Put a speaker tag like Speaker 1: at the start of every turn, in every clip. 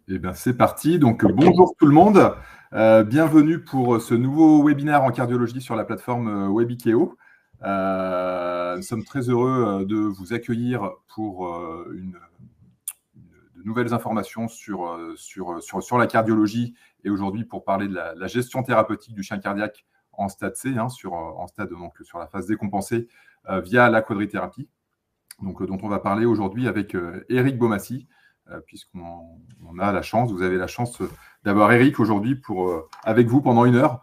Speaker 1: Eh bien, c'est parti. Donc, bonjour tout le monde. Bienvenue pour ce nouveau webinaire en cardiologie sur la plateforme Webikeo. Nous sommes très heureux de vous accueillir pour de nouvelles informations sur la cardiologie et aujourd'hui pour parler de la gestion thérapeutique du chien cardiaque en stade C, en stade donc sur la phase décompensée via la quadrithérapie. Donc, dont on va parler aujourd'hui avec Eric Beaumassy, puisqu'on a la chance, vous avez la chance d'avoir Eric aujourd'hui avec vous pendant 1 heure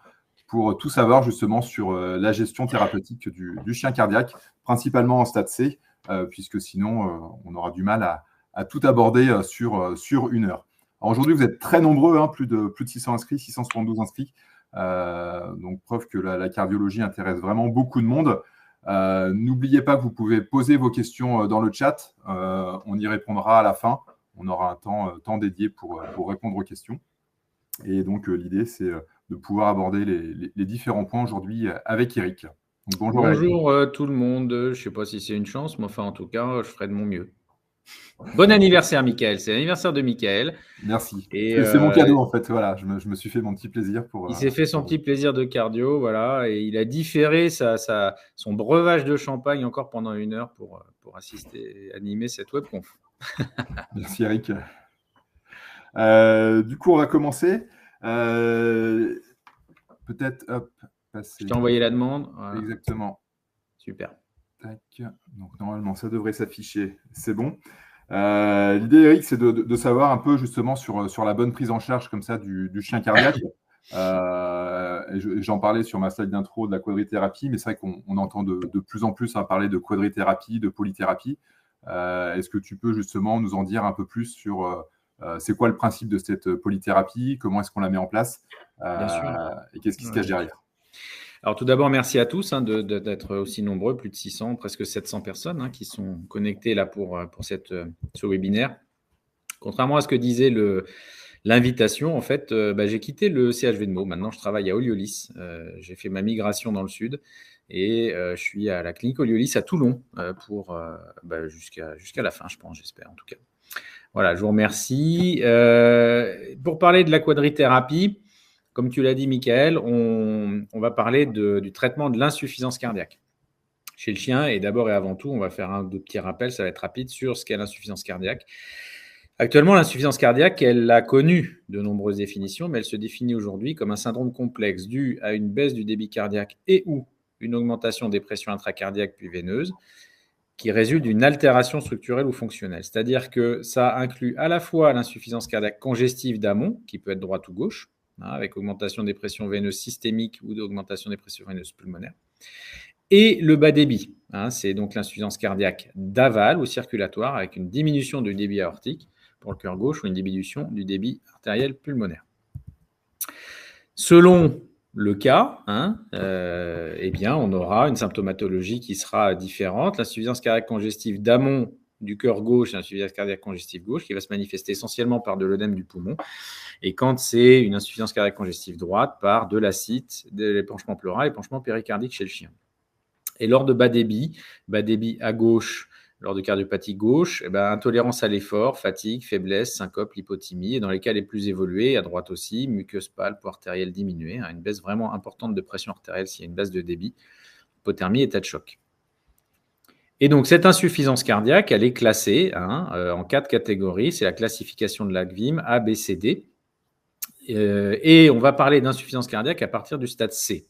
Speaker 1: pour tout savoir justement sur la gestion thérapeutique du chien cardiaque, principalement en stade C, puisque sinon on aura du mal à tout aborder sur 1 heure. Alors aujourd'hui, vous êtes très nombreux, plus de 600 inscrits, 672 inscrits, donc preuve que la cardiologie intéresse vraiment beaucoup de monde. N'oubliez pas que vous pouvez poser vos questions dans le chat. On y répondra à la fin. On aura un temps dédié pour répondre aux questions. Et donc, l'idée, c'est de pouvoir aborder les différents points aujourd'hui avec Eric. Donc, bonjour Eric.
Speaker 2: Bonjour tout le monde. Je ne sais pas si c'est une chance, mais enfin, en tout cas, je ferai de mon mieux. Bon anniversaire, Mickaël. C'est l'anniversaire de Mickaël.
Speaker 1: Merci. C'est mon cadeau, en fait. Voilà, je me suis fait mon petit plaisir pour.
Speaker 2: Il s'est fait son petit plaisir de cardio, voilà, et il a différé son breuvage de champagne encore pendant 1 heure pour assister et animer cette webconf.
Speaker 1: Merci, Eric. Du coup, on va commencer. Peut-être, passer.
Speaker 2: Je t'ai envoyé la demande. Voilà.
Speaker 1: Exactement.
Speaker 2: Super.
Speaker 1: Tac. Donc, normalement, ça devrait s'afficher. C'est bon. L'idée, Eric, c'est de savoir un peu justement sur la bonne prise en charge comme ça du chien cardiaque. J'en parlais sur ma slide d'intro de la quadrithérapie, mais c'est vrai qu'on entend de plus en plus parler de quadrithérapie, de polythérapie. Est-ce que tu peux justement nous en dire un peu plus sur c'est quoi le principe de cette polythérapie, comment est-ce qu'on la met en place et qu'est-ce qui se cache derrière?
Speaker 2: Alors tout d'abord, merci à tous d'être aussi nombreux, plus de 600, presque 700 personnes qui sont connectées là pour ce webinaire. Contrairement à ce que disait l'invitation, en fait, j'ai quitté le CHV de Meaux. Maintenant, je travaille à Oliolis. J'ai fait ma migration dans le sud et je suis à la clinique Oliolis à Toulon jusqu'à la fin, je pense, j'espère en tout cas. Voilà, je vous remercie. Pour parler de la quadrithérapie, comme tu l'as dit, Mickaël, on va parler du traitement de l'insuffisance cardiaque chez le chien. Et d'abord et avant tout, on va faire un petit rappel, ça va être rapide, sur ce qu'est l'insuffisance cardiaque. Actuellement, l'insuffisance cardiaque, elle a connu de nombreuses définitions, mais elle se définit aujourd'hui comme un syndrome complexe dû à une baisse du débit cardiaque et ou une augmentation des pressions intracardiaques puis veineuses qui résulte d'une altération structurelle ou fonctionnelle. C'est-à-dire que ça inclut à la fois l'insuffisance cardiaque congestive d'amont, qui peut être droite ou gauche, avec augmentation des pressions veineuses systémiques ou d'augmentation des pressions veineuses pulmonaires, et le bas débit. C'est donc l'insuffisance cardiaque d'aval ou circulatoire avec une diminution du débit aortique pour le cœur gauche ou une diminution du débit artériel pulmonaire. Selon le cas, on aura une symptomatologie qui sera différente. L'insuffisance cardiaque congestive d'amont du cœur gauche, l'insuffisance cardiaque congestive gauche, qui va se manifester essentiellement par de l'œdème du poumon. Et quand c'est une insuffisance cardiaque congestive droite, par de l'ascite, de l'épanchement pleural, l'épanchement péricardique chez le chien. Et lors de bas débit à gauche, lors de cardiopathie gauche, intolérance à l'effort, fatigue, faiblesse, syncope, lipothymie. Et dans les cas les plus évolués, à droite aussi, muqueuse pâle, poids artériel diminué, une baisse vraiment importante de pression artérielle s'il y a une baisse de débit, hypothermie, état de choc. Et donc, cette insuffisance cardiaque, elle est classée en 4 catégories. C'est la classification de l'ACVIM, A, B, C, D. Et on va parler d'insuffisance cardiaque à partir du stade C.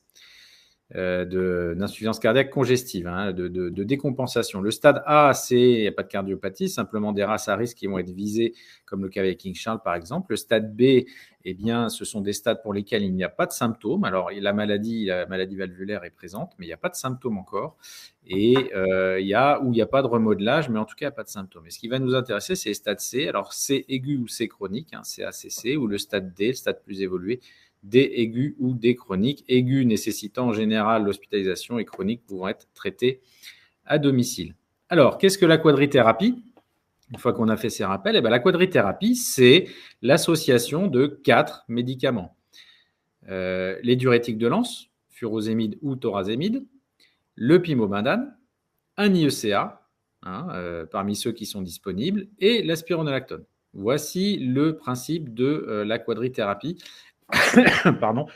Speaker 2: D'insuffisance cardiaque congestive, de décompensation. Le stade A, il n'y a pas de cardiopathie, simplement des races à risque qui vont être visées, comme le cas avec King Charles par exemple. Le stade B, ce sont des stades pour lesquels il n'y a pas de symptômes. Alors, la maladie valvulaire est présente, mais il n'y a pas de symptômes encore. Et où il n'y a pas de remodelage, mais en tout cas, il n'y a pas de symptômes. Et ce qui va nous intéresser, c'est le stade C. Alors, C aigu ou C chronique, CACC, ou le stade D, le stade plus évolué, D aigu ou D chronique, aigu nécessitant en général l'hospitalisation et chronique pouvant être traité à domicile. Alors, qu'est-ce que la quadrithérapie? Une fois qu'on a fait ces rappels, la quadrithérapie, c'est l'association de 4 médicaments. Les diurétiques de Lens, furosémide ou thorazémide, le pimobindane, un IECA, parmi ceux qui sont disponibles, et l'aspironolactone. Voici le principe de la quadrithérapie. Pardon.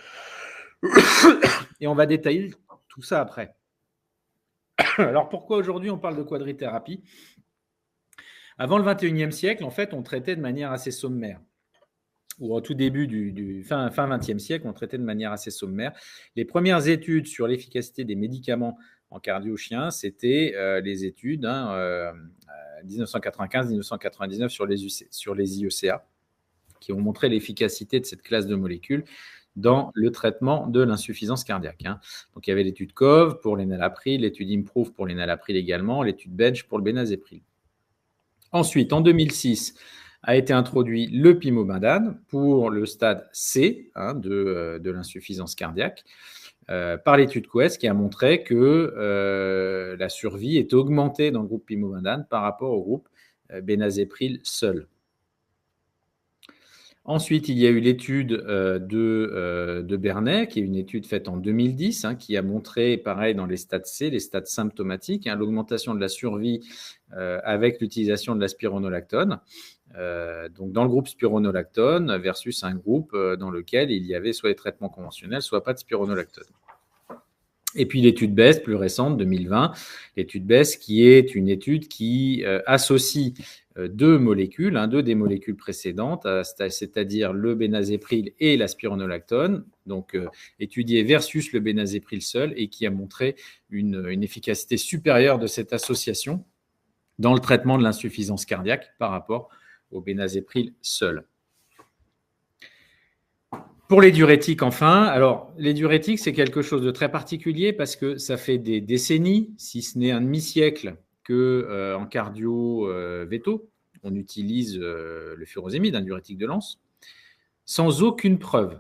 Speaker 2: Et on va détailler tout ça après. Alors, pourquoi aujourd'hui on parle de quadrithérapie ? Avant le 21e siècle, en fait, on traitait de manière assez sommaire. Ou au tout début du fin 20e siècle, on traitait de manière assez sommaire. Les premières études sur l'efficacité des médicaments en cardio-chien, c'était les études 1995-1999 sur les IECA, qui ont montré l'efficacité de cette classe de molécules dans le traitement de l'insuffisance cardiaque. Donc, il y avait l'étude COVE pour l'enalapril, l'étude IMPROVE pour l'enalapril également, l'étude BENCH pour le bénazepril. Ensuite, en 2006, a été introduit le pimobendan pour le stade C de l'insuffisance cardiaque par l'étude QUEST qui a montré que la survie est augmentée dans le groupe pimobendan par rapport au groupe bénazepril seul. Ensuite, il y a eu l'étude de Bernet, qui est une étude faite en 2010, qui a montré, pareil, dans les stades C, les stades symptomatiques, l'augmentation de la survie avec l'utilisation de la spironolactone. Donc, dans le groupe spironolactone versus un groupe dans lequel il y avait soit les traitements conventionnels, soit pas de spironolactone. Et puis l'étude BEST, plus récente, 2020, l'étude BEST qui est une étude qui associe deux molécules, deux des molécules précédentes, c'est-à-dire le bénazepril et la spironolactone, donc étudiée versus le bénazepril seul et qui a montré une efficacité supérieure de cette association dans le traitement de l'insuffisance cardiaque par rapport au bénazepril seul. Pour les diurétiques, enfin, alors les diurétiques, c'est quelque chose de très particulier parce que ça fait des décennies, si ce n'est un demi-siècle, qu'en cardio-véto, on utilise le furosémide, un diurétique de Lens, sans aucune preuve.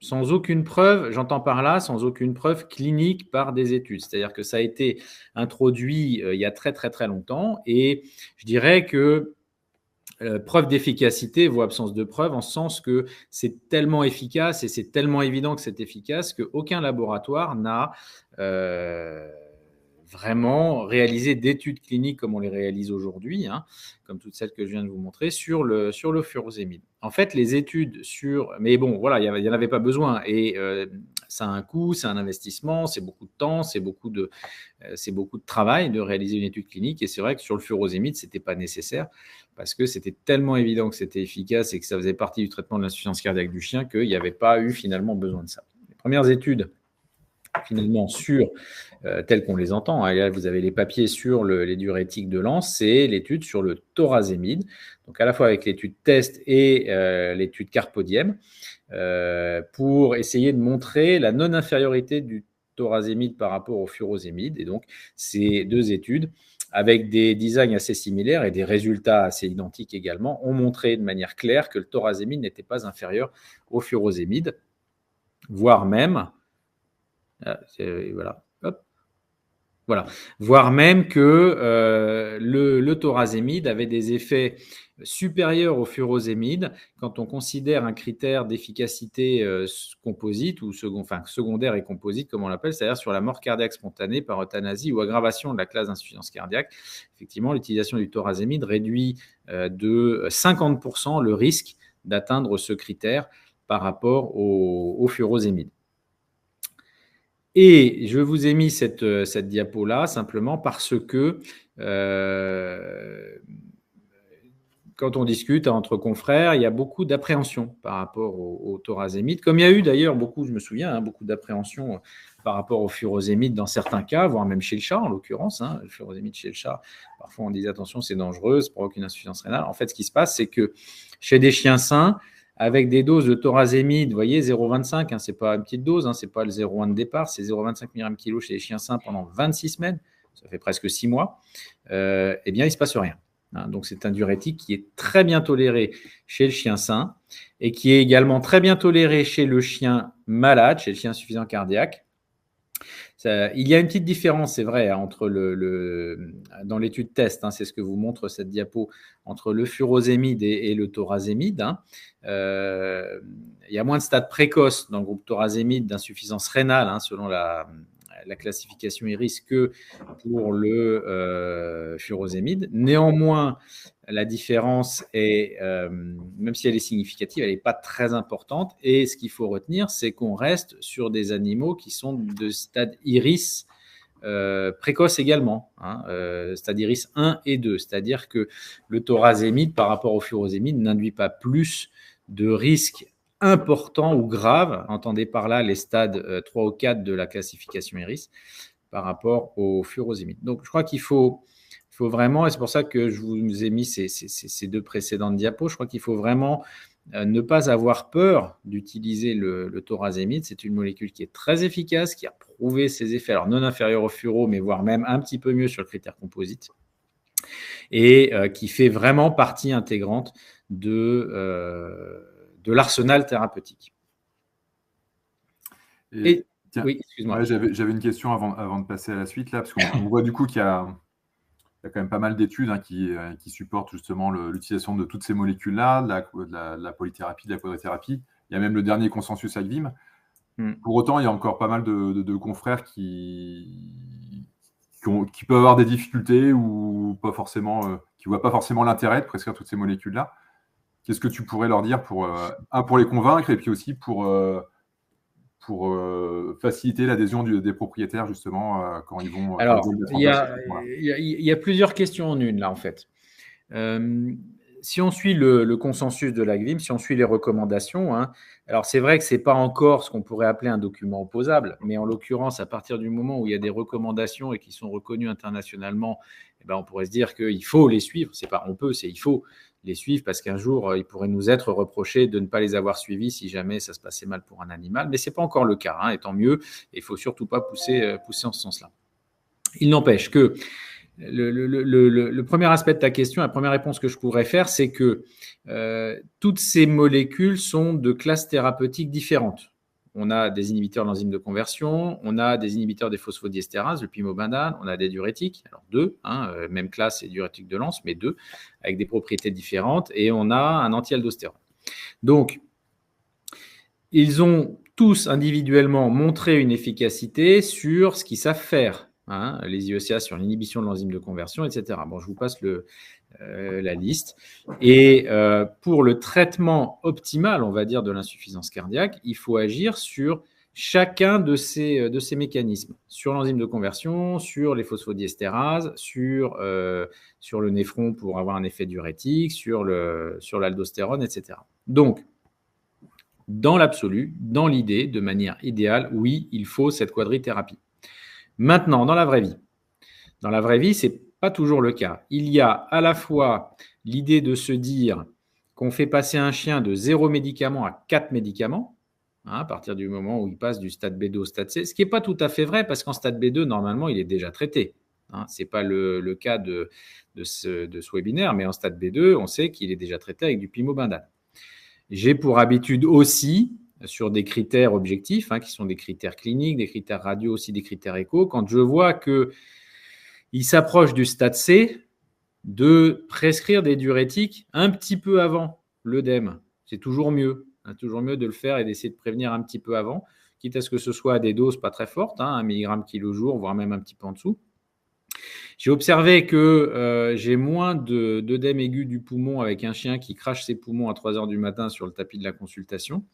Speaker 2: Sans aucune preuve, j'entends par là, sans aucune preuve clinique par des études. C'est-à-dire que ça a été introduit il y a très, très, très longtemps et je dirais que preuve d'efficacité vaut absence de preuve, en ce sens que c'est tellement efficace et c'est tellement évident que c'est efficace qu'aucun laboratoire n'a vraiment réalisé d'études cliniques comme on les réalise aujourd'hui, comme toutes celles que je viens de vous montrer, sur le furosémide. En fait, les études sur… Mais bon, voilà, il n'y en avait pas besoin. Et ça a un coût, c'est un investissement, c'est beaucoup de temps, c'est beaucoup de travail de réaliser une étude clinique. Et c'est vrai que sur le furosémide, ce n'était pas nécessaire parce que c'était tellement évident que c'était efficace et que ça faisait partie du traitement de l'insuffisance cardiaque du chien qu'il n'y avait pas eu finalement besoin de ça. Les premières études finalement sur telles qu'on les entend. Là, vous avez les papiers sur les diurétiques de Lens, c'est l'étude sur le thorazémide, donc à la fois avec l'étude TEST et l'étude Carpodiem, pour essayer de montrer la non-infériorité du thorazémide par rapport au furosémide. Et donc, ces deux études, avec des designs assez similaires et des résultats assez identiques également, ont montré de manière claire que le thorazémide n'était pas inférieur au furosémide, voire même… Voire même que le thorazémide avait des effets supérieurs au furosémide quand on considère un critère d'efficacité composite ou secondaire et composite, comme on l'appelle, c'est-à-dire sur la mort cardiaque spontanée par euthanasie ou aggravation de la classe d'insuffisance cardiaque. Effectivement, l'utilisation du thorazémide réduit de 50% le risque d'atteindre ce critère par rapport au furosémide. Et je vous ai mis cette diapo-là simplement parce que quand on discute entre confrères, il y a beaucoup d'appréhension par rapport au thorazémide, comme il y a eu d'ailleurs beaucoup, je me souviens, beaucoup d'appréhension par rapport au furosémide dans certains cas, voire même chez le chat en l'occurrence. Le furosémide chez le chat, parfois on dit attention, c'est dangereux, ça provoque une insuffisance rénale. En fait, ce qui se passe, c'est que chez des chiens sains, avec des doses de thorazémide, vous voyez, 0,25, ce n'est pas une petite dose, ce n'est pas le 0,1 de départ, c'est 0,25 mg/kg chez les chiens sains pendant 26 semaines, ça fait presque 6 mois, eh bien, il ne se passe rien. Donc, c'est un diurétique qui est très bien toléré chez le chien sain et qui est également très bien toléré chez le chien malade, chez le chien insuffisant cardiaque. Il y a une petite différence, c'est vrai, entre dans l'étude TEST, c'est ce que vous montre cette diapo, entre le furosémide et le thorazémide. Il y a moins de stades précoces dans le groupe thorazémide d'insuffisance rénale, selon la classification IRIS, que pour le furosémide. Néanmoins, la différence est, même si elle est significative, elle n'est pas très importante. Et ce qu'il faut retenir, c'est qu'on reste sur des animaux qui sont de stade iris précoce également, stade iris 1 et 2. C'est-à-dire que le thorazémide, par rapport au furosémide, n'induit pas plus de risques importants ou graves, entendez par là les stades 3 ou 4 de la classification iris, par rapport au furosémide. Donc, je crois qu'il faut vraiment, et c'est pour ça que je vous ai mis ces deux précédentes diapos, je crois qu'il faut vraiment ne pas avoir peur d'utiliser le thorazémide. C'est une molécule qui est très efficace, qui a prouvé ses effets, alors non inférieurs au furo, mais voire même un petit peu mieux sur le critère composite, et qui fait vraiment partie intégrante de l'arsenal thérapeutique.
Speaker 1: Et tiens,
Speaker 2: oui, excuse-moi.
Speaker 1: Ouais, j'avais une question avant de passer à la suite, là, parce qu'on voit du coup qu'il y a quand même pas mal d'études qui supportent justement l'utilisation de toutes ces molécules-là, de la polythérapie, de la quadrithérapie. Il y a même le dernier consensus ACVIM. Pour autant, il y a encore pas mal de confrères qui peuvent avoir des difficultés ou pas forcément, qui ne voient pas forcément l'intérêt de prescrire toutes ces molécules-là. Qu'est-ce que tu pourrais leur dire pour les convaincre et puis aussi pour faciliter l'adhésion des propriétaires, justement, quand ils vont…
Speaker 2: Alors, il y a plusieurs questions en une, là, en fait. Si on suit le consensus de l'ACVIM, si on suit les recommandations, alors c'est vrai que ce n'est pas encore ce qu'on pourrait appeler un document opposable, mais en l'occurrence, à partir du moment où il y a des recommandations et qui sont reconnues internationalement, on pourrait se dire qu'il faut les suivre. C'est pas on peut, c'est il faut les suivre parce qu'un jour, il pourrait nous être reproché de ne pas les avoir suivis si jamais ça se passait mal pour un animal. Mais ce n'est pas encore le cas, et tant mieux. Il ne faut surtout pas pousser en ce sens-là. Il n'empêche que le premier aspect de ta question, la première réponse que je pourrais faire, c'est que toutes ces molécules sont de classes thérapeutiques différentes. On a des inhibiteurs de l'enzyme de conversion, on a des inhibiteurs des phosphodiestérases, le pimobandane, on a des diurétiques, alors deux, même classe et diurétique de Lens, mais deux, avec des propriétés différentes, et on a un anti-aldostérone. Donc, ils ont tous individuellement montré une efficacité sur ce qu'ils savent faire, les IECA sur l'inhibition de l'enzyme de conversion, etc. Bon, je vous passe la liste. Et pour le traitement optimal, on va dire, de l'insuffisance cardiaque, il faut agir sur chacun de ces mécanismes, sur l'enzyme de conversion, sur les phosphodiestérases, sur le néphron pour avoir un effet diurétique, sur l'aldostérone, etc. Donc, dans l'absolu, dans l'idée, de manière idéale, oui, il faut cette quadrithérapie. Maintenant, dans la vraie vie, ce n'est pas toujours le cas. Il y a à la fois l'idée de se dire qu'on fait passer un chien de 0 médicament à 4 médicaments, à partir du moment où il passe du stade B2 au stade C, ce qui n'est pas tout à fait vrai parce qu'en stade B2, normalement, il est déjà traité. Ce n'est pas le cas de ce webinaire, mais en stade B2, on sait qu'il est déjà traité avec du pimobandane. J'ai pour habitude aussi, sur des critères objectifs, qui sont des critères cliniques, des critères radio, aussi des critères écho, quand je vois qu'il s'approche du stade C, de prescrire des diurétiques un petit peu avant l'œdème. C'est toujours mieux. Toujours mieux de le faire et d'essayer de prévenir un petit peu avant, quitte à ce que ce soit à des doses pas très fortes, 1 mg kilo jour, voire même un petit peu en dessous. J'ai observé que j'ai moins d'œdème aigu du poumon avec un chien qui crache ses poumons à 3 heures du matin sur le tapis de la consultation.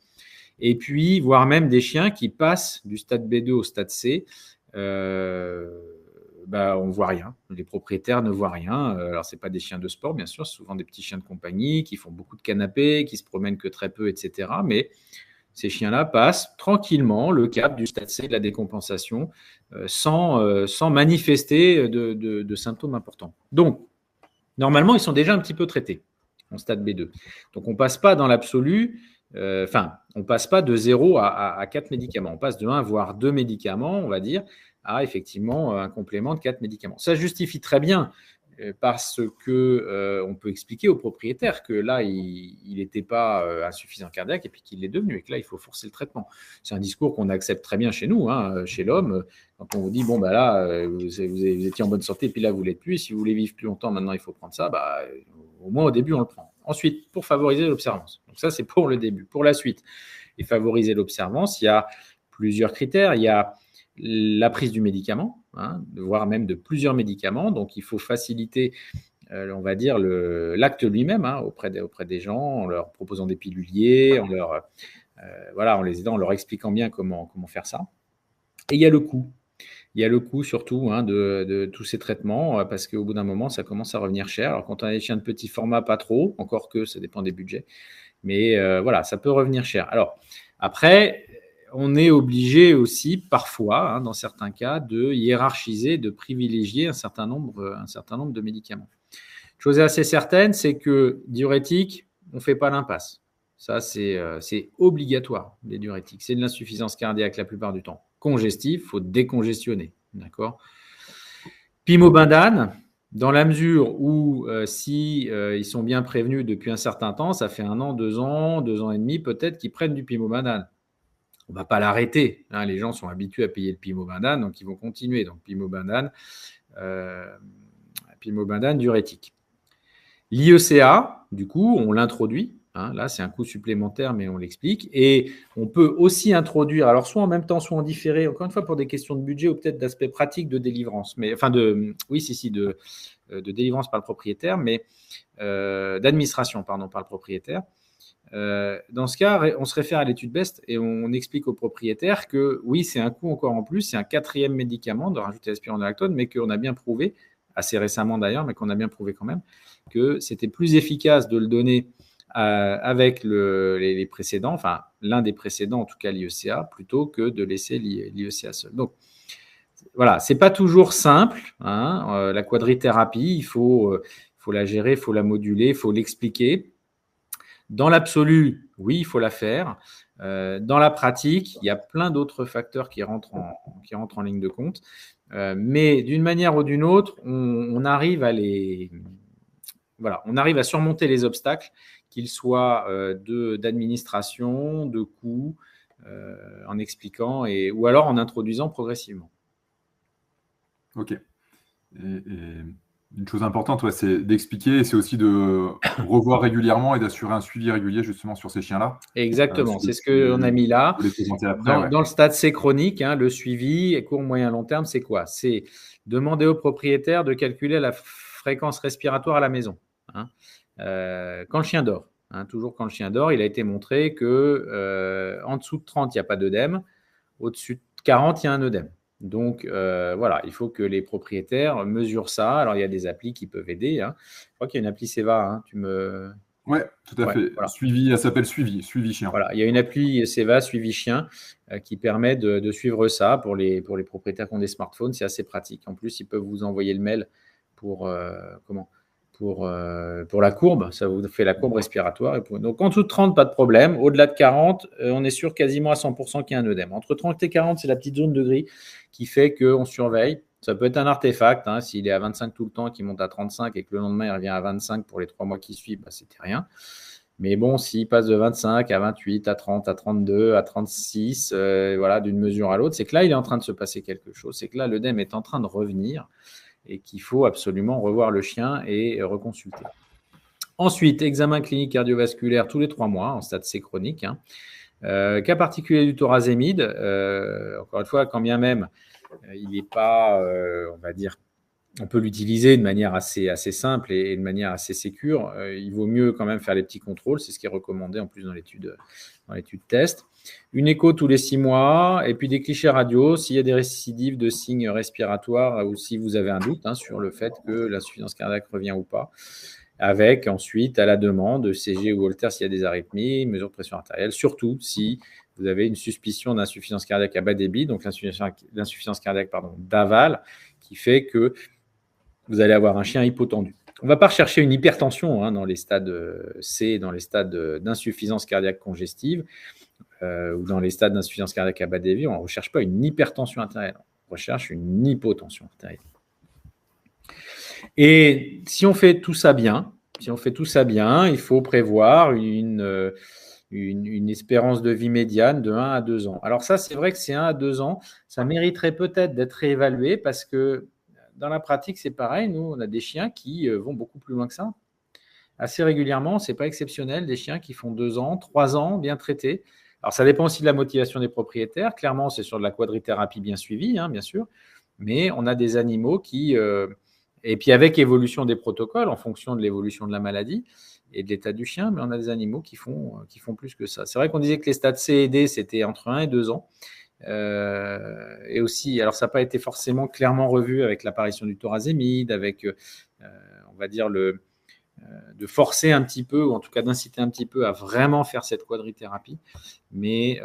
Speaker 2: Et puis, voire même des chiens qui passent du stade B2 au stade C. On ne voit rien. Les propriétaires ne voient rien. Alors, ce n'est pas des chiens de sport, bien sûr. C'est souvent des petits chiens de compagnie qui font beaucoup de canapés, qui se promènent que très peu, etc. Mais ces chiens-là passent tranquillement le cap du stade C de la décompensation sans manifester de symptômes importants. Donc, normalement, ils sont déjà un petit peu traités en stade B2. Donc, on ne passe pas dans l'absolu, on ne passe pas de 0 à 4 médicaments. On passe de 1 voire 2 médicaments, on va dire, à effectivement un complément de 4 médicaments. Ça justifie très bien parce qu'on peut expliquer au propriétaire que là, il n'était pas insuffisant cardiaque et puis qu'il l'est devenu et que là, il faut forcer le traitement. C'est un discours qu'on accepte très bien chez nous, chez l'homme. Quand on vous dit, bon, là, vous étiez en bonne santé et puis là, vous ne l'êtes plus. Si vous voulez vivre plus longtemps, maintenant, il faut prendre ça. Au moins, au début, on le prend. Ensuite, pour favoriser l'observance. Donc ça, c'est pour le début. Pour la suite, et favoriser l'observance, il y a plusieurs critères. Il y a la prise du médicament. hein, voire même de plusieurs médicaments. Donc, il faut faciliter, on va dire, l'acte lui-même, hein, auprès des gens, en leur proposant des piluliers, en les aidant, en leur expliquant bien comment faire ça. Et il y a le coût. Il y a le coût surtout, hein, de tous ces traitements, parce qu'au bout d'un moment, ça commence à revenir cher. Alors, quand on a des chiens de petit format, pas trop, encore que ça dépend des budgets. Mais ça peut revenir cher. Alors, après, on est obligé aussi, parfois, hein, dans certains cas, de hiérarchiser, de privilégier un certain nombre de médicaments. Chose assez certaine, c'est que diurétique, on ne fait pas l'impasse. Ça, c'est obligatoire, les diurétiques. C'est de l'insuffisance cardiaque la plupart du temps. Congestif, il faut décongestionner. D'accord ? Pimobindane, dans la mesure où si ils sont bien prévenus depuis un certain temps, ça fait 1 an, 2 ans, 2 ans et demi, peut-être qu'ils prennent du pimobindane. On ne va pas l'arrêter. Hein, les gens sont habitués à payer le pimobindane, donc ils vont continuer. Donc pimobindane diurétique. L'IECA, du coup, on l'introduit. Hein, là, c'est un coût supplémentaire, mais on l'explique. Et on peut aussi introduire, alors soit en même temps, soit en différé, encore une fois pour des questions de budget ou peut-être d'aspect pratique de délivrance, de délivrance par le propriétaire, mais d'administration, par le propriétaire. Dans ce cas, on se réfère à l'étude BEST et on explique au propriétaire que oui, c'est un coût encore en plus, c'est un 4e médicament de rajouter la spironolactone, mais qu'on a bien prouvé, assez récemment d'ailleurs, mais qu'on a bien prouvé quand même, que c'était plus efficace de le donner avec les précédents, enfin l'un des précédents, en tout cas l'IECA, plutôt que de laisser l'IECA seul. Donc voilà, c'est pas toujours simple, hein, la quadrithérapie, il faut la gérer, il faut la moduler, il faut l'expliquer. Dans l'absolu, oui, il faut la faire. Dans la pratique, il y a plein d'autres facteurs qui rentrent en ligne de compte. Mais d'une manière ou d'une autre, on arrive à surmonter les obstacles, qu'ils soient d'administration, de coûts, en expliquant ou alors en introduisant progressivement.
Speaker 1: Ok. Et une chose importante, c'est d'expliquer, et c'est aussi de revoir régulièrement et d'assurer un suivi régulier justement sur ces chiens-là.
Speaker 2: Exactement, c'est ce qu'on a mis là. Dans le stade C chronique, hein, le suivi court, moyen, long terme, c'est quoi ? C'est demander au propriétaire de calculer la fréquence respiratoire à la maison. Hein. Quand le chien dort, hein, toujours quand le chien dort, il a été montré qu'en dessous de 30, il n'y a pas d'œdème, au-dessus de 40, il y a un œdème. Donc, il faut que les propriétaires mesurent ça. Alors, il y a des applis qui peuvent aider. Hein. Je crois qu'il y a une appli Seva. Hein.
Speaker 1: Oui, tout à fait. Voilà. Suivi, elle s'appelle Suivi Chien.
Speaker 2: Voilà, il y a une appli Seva, Suivi Chien, qui permet de suivre ça pour les propriétaires qui ont des smartphones. C'est assez pratique. En plus, ils peuvent vous envoyer le mail pour la courbe. Ça vous fait la courbe respiratoire. Donc, en dessous de 30, pas de problème. Au-delà de 40, on est sûr quasiment à 100% qu'il y a un œdème. Entre 30 et 40, c'est la petite zone de gris qui fait qu'on surveille. Ça peut être un artefact. Hein, s'il est à 25 tout le temps, qu'il monte à 35 et que le lendemain, il revient à 25 pour les 3 mois qui suivent, c'était rien. Mais bon, s'il passe de 25 à 28, à 30, à 32, à 36, d'une mesure à l'autre, c'est que là, il est en train de se passer quelque chose. C'est que là, l'œdème est en train de revenir et qu'il faut absolument revoir le chien et reconsulter. Ensuite, examen clinique cardiovasculaire tous les 3 mois en stade C chronique. Hein. Cas particulier du thorazémide, encore une fois, quand bien même il n'est pas, on peut l'utiliser de manière assez simple et de manière assez sécure. Il vaut mieux quand même faire les petits contrôles, c'est ce qui est recommandé en plus dans l'étude test. Une écho tous les 6 mois et puis des clichés radio s'il y a des récidives de signes respiratoires ou si vous avez un doute sur le fait que l'insuffisance cardiaque revient ou pas. Avec ensuite, à la demande, CG ou Holter s'il y a des arythmies, mesure de pression artérielle, surtout si vous avez une suspicion d'insuffisance cardiaque à bas débit, donc l'insuffisance cardiaque d'aval, qui fait que vous allez avoir un chien hypotendu. On ne va pas rechercher une hypertension dans les stades C, dans les stades d'insuffisance cardiaque congestive ou dans les stades d'insuffisance cardiaque à bas débit. On ne recherche pas une hypertension artérielle, on recherche une hypotension artérielle. Et si on fait tout ça bien, il faut prévoir une espérance de vie médiane de 1 à 2 ans. Alors ça, c'est vrai que c'est 1 à 2 ans. Ça mériterait peut-être d'être réévalué parce que dans la pratique, c'est pareil. Nous, on a des chiens qui vont beaucoup plus loin que ça. Assez régulièrement, ce n'est pas exceptionnel, des chiens qui font 2 ans, 3 ans, bien traités. Alors, ça dépend aussi de la motivation des propriétaires. Clairement, c'est sur de la quadrithérapie bien suivie, bien sûr. Mais on a des animaux qui, et puis avec évolution des protocoles en fonction de l'évolution de la maladie et de l'état du chien, mais on a des animaux qui font plus que ça. C'est vrai qu'on disait que les stades C et D, c'était entre 1 et 2 ans. Et aussi, alors ça n'a pas été forcément clairement revu avec l'apparition du thorazémide, avec, on va dire, de forcer un petit peu, ou en tout cas d'inciter un petit peu à vraiment faire cette quadrithérapie. Mais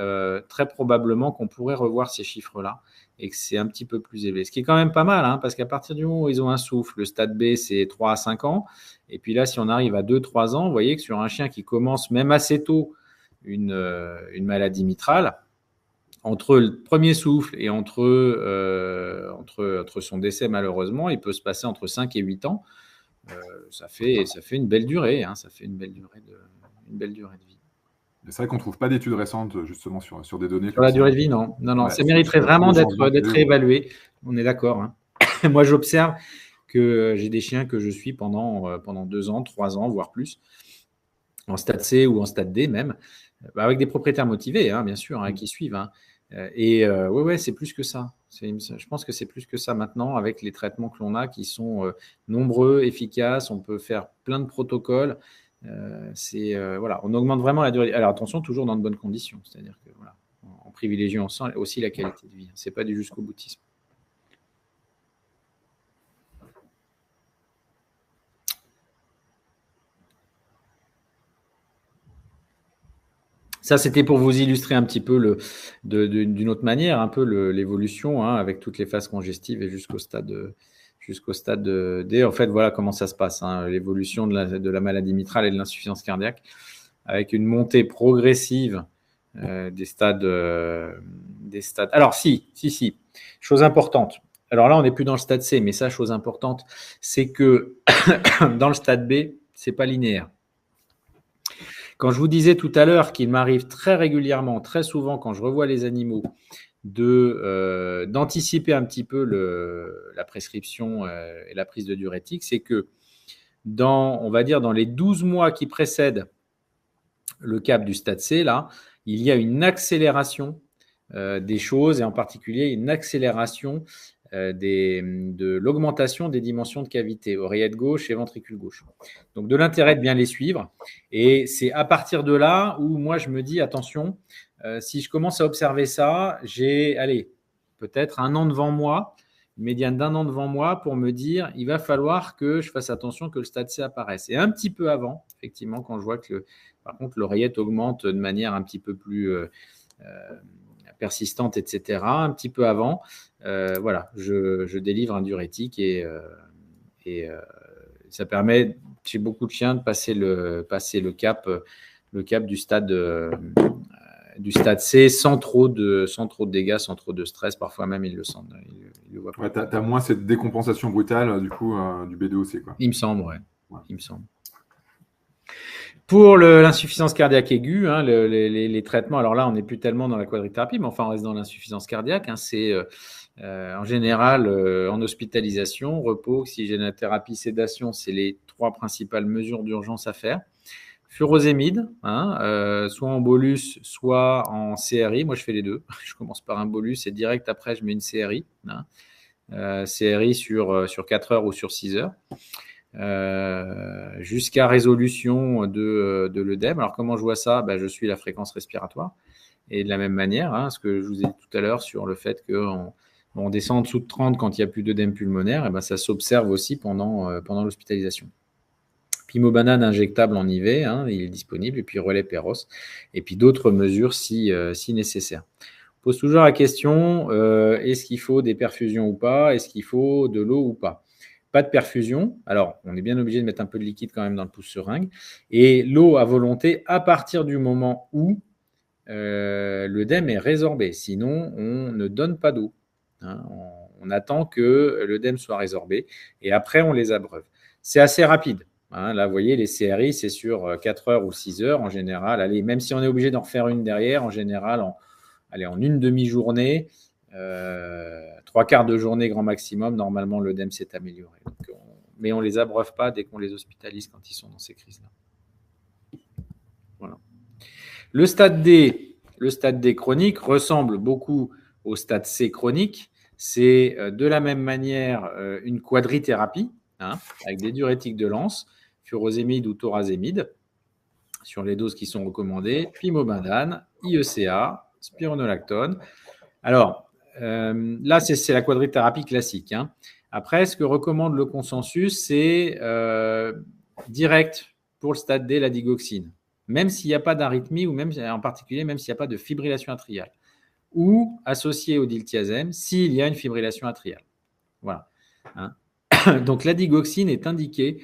Speaker 2: très probablement qu'on pourrait revoir ces chiffres-là et que c'est un petit peu plus élevé. Ce qui est quand même pas mal, hein, parce qu'à partir du moment où ils ont un souffle, le stade B, c'est 3 à 5 ans. Et puis là, si on arrive à 2-3 ans, vous voyez que sur un chien qui commence même assez tôt une maladie mitrale, entre le premier souffle et entre son décès, malheureusement, il peut se passer entre 5 et 8 ans. Ça fait une belle durée, hein, ça fait une belle durée de vie.
Speaker 1: C'est vrai qu'on ne trouve pas d'études récentes justement sur des données.
Speaker 2: Sur la durée de vie, non. Ouais, ça mériterait vraiment d'être évalué. On est d'accord. Hein. Moi, j'observe que j'ai des chiens que je suis pendant 2 ans, 3 ans, voire plus, en stade C ou en stade D même, avec des propriétaires motivés, hein, bien sûr, hein, qui suivent. Hein. Et ouais, c'est plus que ça. Je pense que c'est plus que ça maintenant avec les traitements que l'on a qui sont nombreux, efficaces. On peut faire plein de protocoles. Voilà, on augmente vraiment la durée. Alors attention, toujours dans de bonnes conditions. C'est-à-dire que voilà, en privilégiant aussi la qualité de vie. C'est pas du jusqu'au boutisme. Ça, c'était pour vous illustrer un petit peu d'une autre manière, un peu l'évolution, hein, avec toutes les phases congestives et jusqu'au stade D. En fait, voilà comment ça se passe, hein, l'évolution de la maladie mitrale et de l'insuffisance cardiaque, avec une montée progressive des stades. Alors, si, chose importante. Alors là, on n'est plus dans le stade C, mais ça, chose importante, c'est que dans le stade B, c'est pas linéaire. Quand je vous disais tout à l'heure qu'il m'arrive très régulièrement, très souvent, quand je revois les animaux, d'anticiper un petit peu la prescription et la prise de diurétique, c'est que on va dire dans les 12 mois qui précèdent le cap du stade C, là, il y a une accélération des choses, et en particulier une accélération de l'augmentation des dimensions de cavité, oreillette gauche et ventricule gauche. Donc, de l'intérêt de bien les suivre. Et c'est à partir de là où moi, je me dis, attention, si je commence à observer ça, j'ai, peut-être 1 an devant moi, une médiane d'1 an devant moi pour me dire, il va falloir que je fasse attention que le stade C apparaisse. Et un petit peu avant, effectivement, quand je vois que, par contre, l'oreillette augmente de manière un petit peu plus persistante, etc., un petit peu avant, voilà, je délivre un diurétique et ça permet chez beaucoup de chiens de passer le cap du stade C sans trop de dégâts, sans trop de stress. Parfois même, ils le sentent. Ils le voient pas.
Speaker 1: Ouais, tu as moins cette décompensation brutale du coup du B2C, quoi.
Speaker 2: Il me semble, ouais. Il me semble. Pour l'insuffisance cardiaque aiguë, hein, les traitements, alors là, on n'est plus tellement dans la quadrithérapie, mais enfin, on reste dans l'insuffisance cardiaque. Hein, c'est en général en hospitalisation, repos, oxygénothérapie, sédation, c'est les 3 principales mesures d'urgence à faire. Furosémide, hein, soit en bolus, soit en CRI. Moi, je fais les deux. Je commence par un bolus et direct après, je mets une CRI. Hein. CRI sur 4 heures ou sur 6 heures. Jusqu'à résolution de l'œdème. Alors, comment je vois ça ? Je suis la fréquence respiratoire. Et de la même manière, hein, ce que je vous ai dit tout à l'heure sur le fait qu'on descend en dessous de 30 quand il n'y a plus d'œdème pulmonaire, et ça s'observe aussi pendant l'hospitalisation. Pimobanane injectable en IV, hein, il est disponible, et puis relais Péros, et puis d'autres mesures si nécessaire. On pose toujours la question, est-ce qu'il faut des perfusions ou pas ? Est-ce qu'il faut de l'eau ou pas ? Pas de perfusion. Alors, on est bien obligé de mettre un peu de liquide quand même dans le pouce-seringue. Et l'eau à volonté à partir du moment où l'œdème est résorbé. Sinon, on ne donne pas d'eau. Hein. On attend que l'œdème soit résorbé et après, on les abreuve. C'est assez rapide. Hein. Là, vous voyez, les CRI, c'est sur 4 heures ou 6 heures en général. Allez, même si on est obligé d'en refaire une derrière, en général, en une demi-journée, 3/4 de journée grand maximum, normalement, l'œdème s'est amélioré. Donc, mais on ne les abreuve pas dès qu'on les hospitalise quand ils sont dans ces crises-là. Voilà. Le stade D chronique ressemble beaucoup au stade C chronique, c'est de la même manière une quadrithérapie, avec des diurétiques de lance, furosémide ou thorazémide, sur les doses qui sont recommandées, pimobandane, IECA, spironolactone. Alors, là, c'est la quadrithérapie classique. Après, ce que recommande le consensus, c'est direct pour le stade D, la digoxine, même s'il n'y a pas d'arythmie, ou même en particulier, même s'il n'y a pas de fibrillation atriale, ou associé au diltiazème s'il y a une fibrillation atriale. Voilà. Donc, la digoxine est indiquée.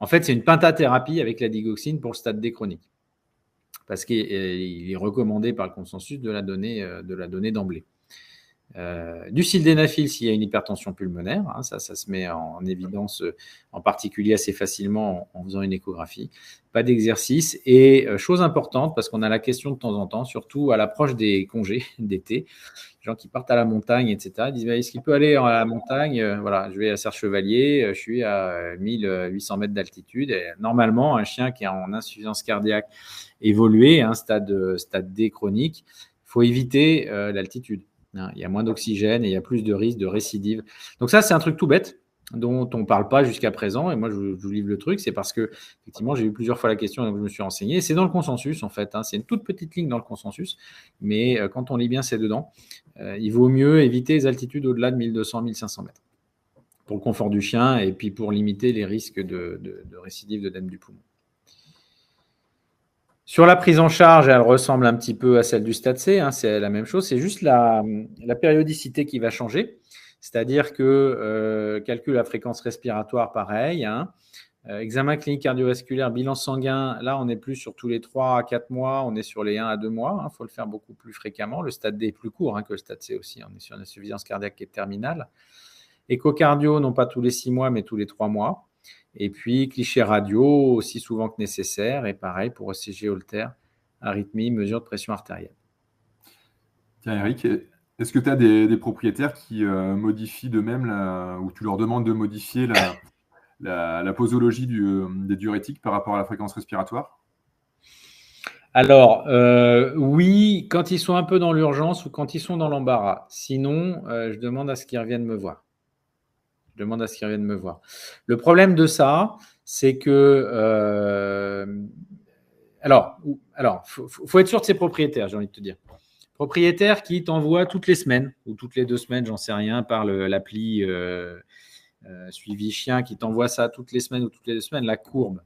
Speaker 2: En fait, c'est une pentathérapie avec la digoxine pour le stade D chronique, parce qu'il est recommandé par le consensus de la donner d'emblée. Du sildenafil s'il y a une hypertension pulmonaire, ça se met en évidence en particulier assez facilement en faisant une échographie. Pas d'exercice et chose importante, parce qu'on a la question de temps en temps, surtout à l'approche des congés d'été, gens qui partent à la montagne, etc. Ils disent est-ce qu'il peut aller à la montagne? Voilà, je vais à Serre-Chevalier, je suis à 1800 mètres d'altitude. Et normalement, un chien qui est en insuffisance cardiaque évoluée, stade D chronique, il faut éviter l'altitude. Il y a moins d'oxygène et il y a plus de risque de récidive. Donc ça, c'est un truc tout bête dont on ne parle pas jusqu'à présent. Et moi, je vous livre le truc. C'est parce que, effectivement, j'ai eu plusieurs fois la question, donc je me suis renseigné. C'est dans le consensus, en fait. C'est une toute petite ligne dans le consensus. Mais quand on lit bien, c'est dedans. Il vaut mieux éviter les altitudes au-delà de 1200-1500 mètres pour le confort du chien et puis pour limiter les risques de récidive d'œdème du poumon. Sur la prise en charge, elle ressemble un petit peu à celle du stade C, c'est la même chose, c'est juste la périodicité qui va changer, c'est-à-dire que calcul la fréquence respiratoire, pareil, examen clinique cardiovasculaire, bilan sanguin, là on est plus sur tous les 3 à 4 mois, on est sur les 1 à 2 mois, faut le faire beaucoup plus fréquemment, le stade D est plus court que le stade C aussi, on est sur une insuffisance cardiaque qui est terminale. Échocardio, non pas tous les 6 mois, mais tous les 3 mois. Et puis, cliché radio, aussi souvent que nécessaire. Et pareil pour ECG Holter, arythmie, mesure de pression artérielle.
Speaker 1: Tiens, Eric, est-ce que tu as des propriétaires qui modifient de même, ou tu leur demandes de modifier la posologie des diurétiques par rapport à la fréquence respiratoire?
Speaker 2: Alors, oui, quand ils sont un peu dans l'urgence ou quand ils sont dans l'embarras. Sinon, je demande à ce qu'ils reviennent me voir. Le problème de ça, c'est que… alors, faut être sûr de ses propriétaires, j'ai envie de te dire. Propriétaire qui t'envoie toutes les semaines ou toutes les 2 semaines, j'en sais rien, par l'appli Suivi Chien, qui t'envoie ça toutes les semaines ou toutes les 2 semaines, la courbe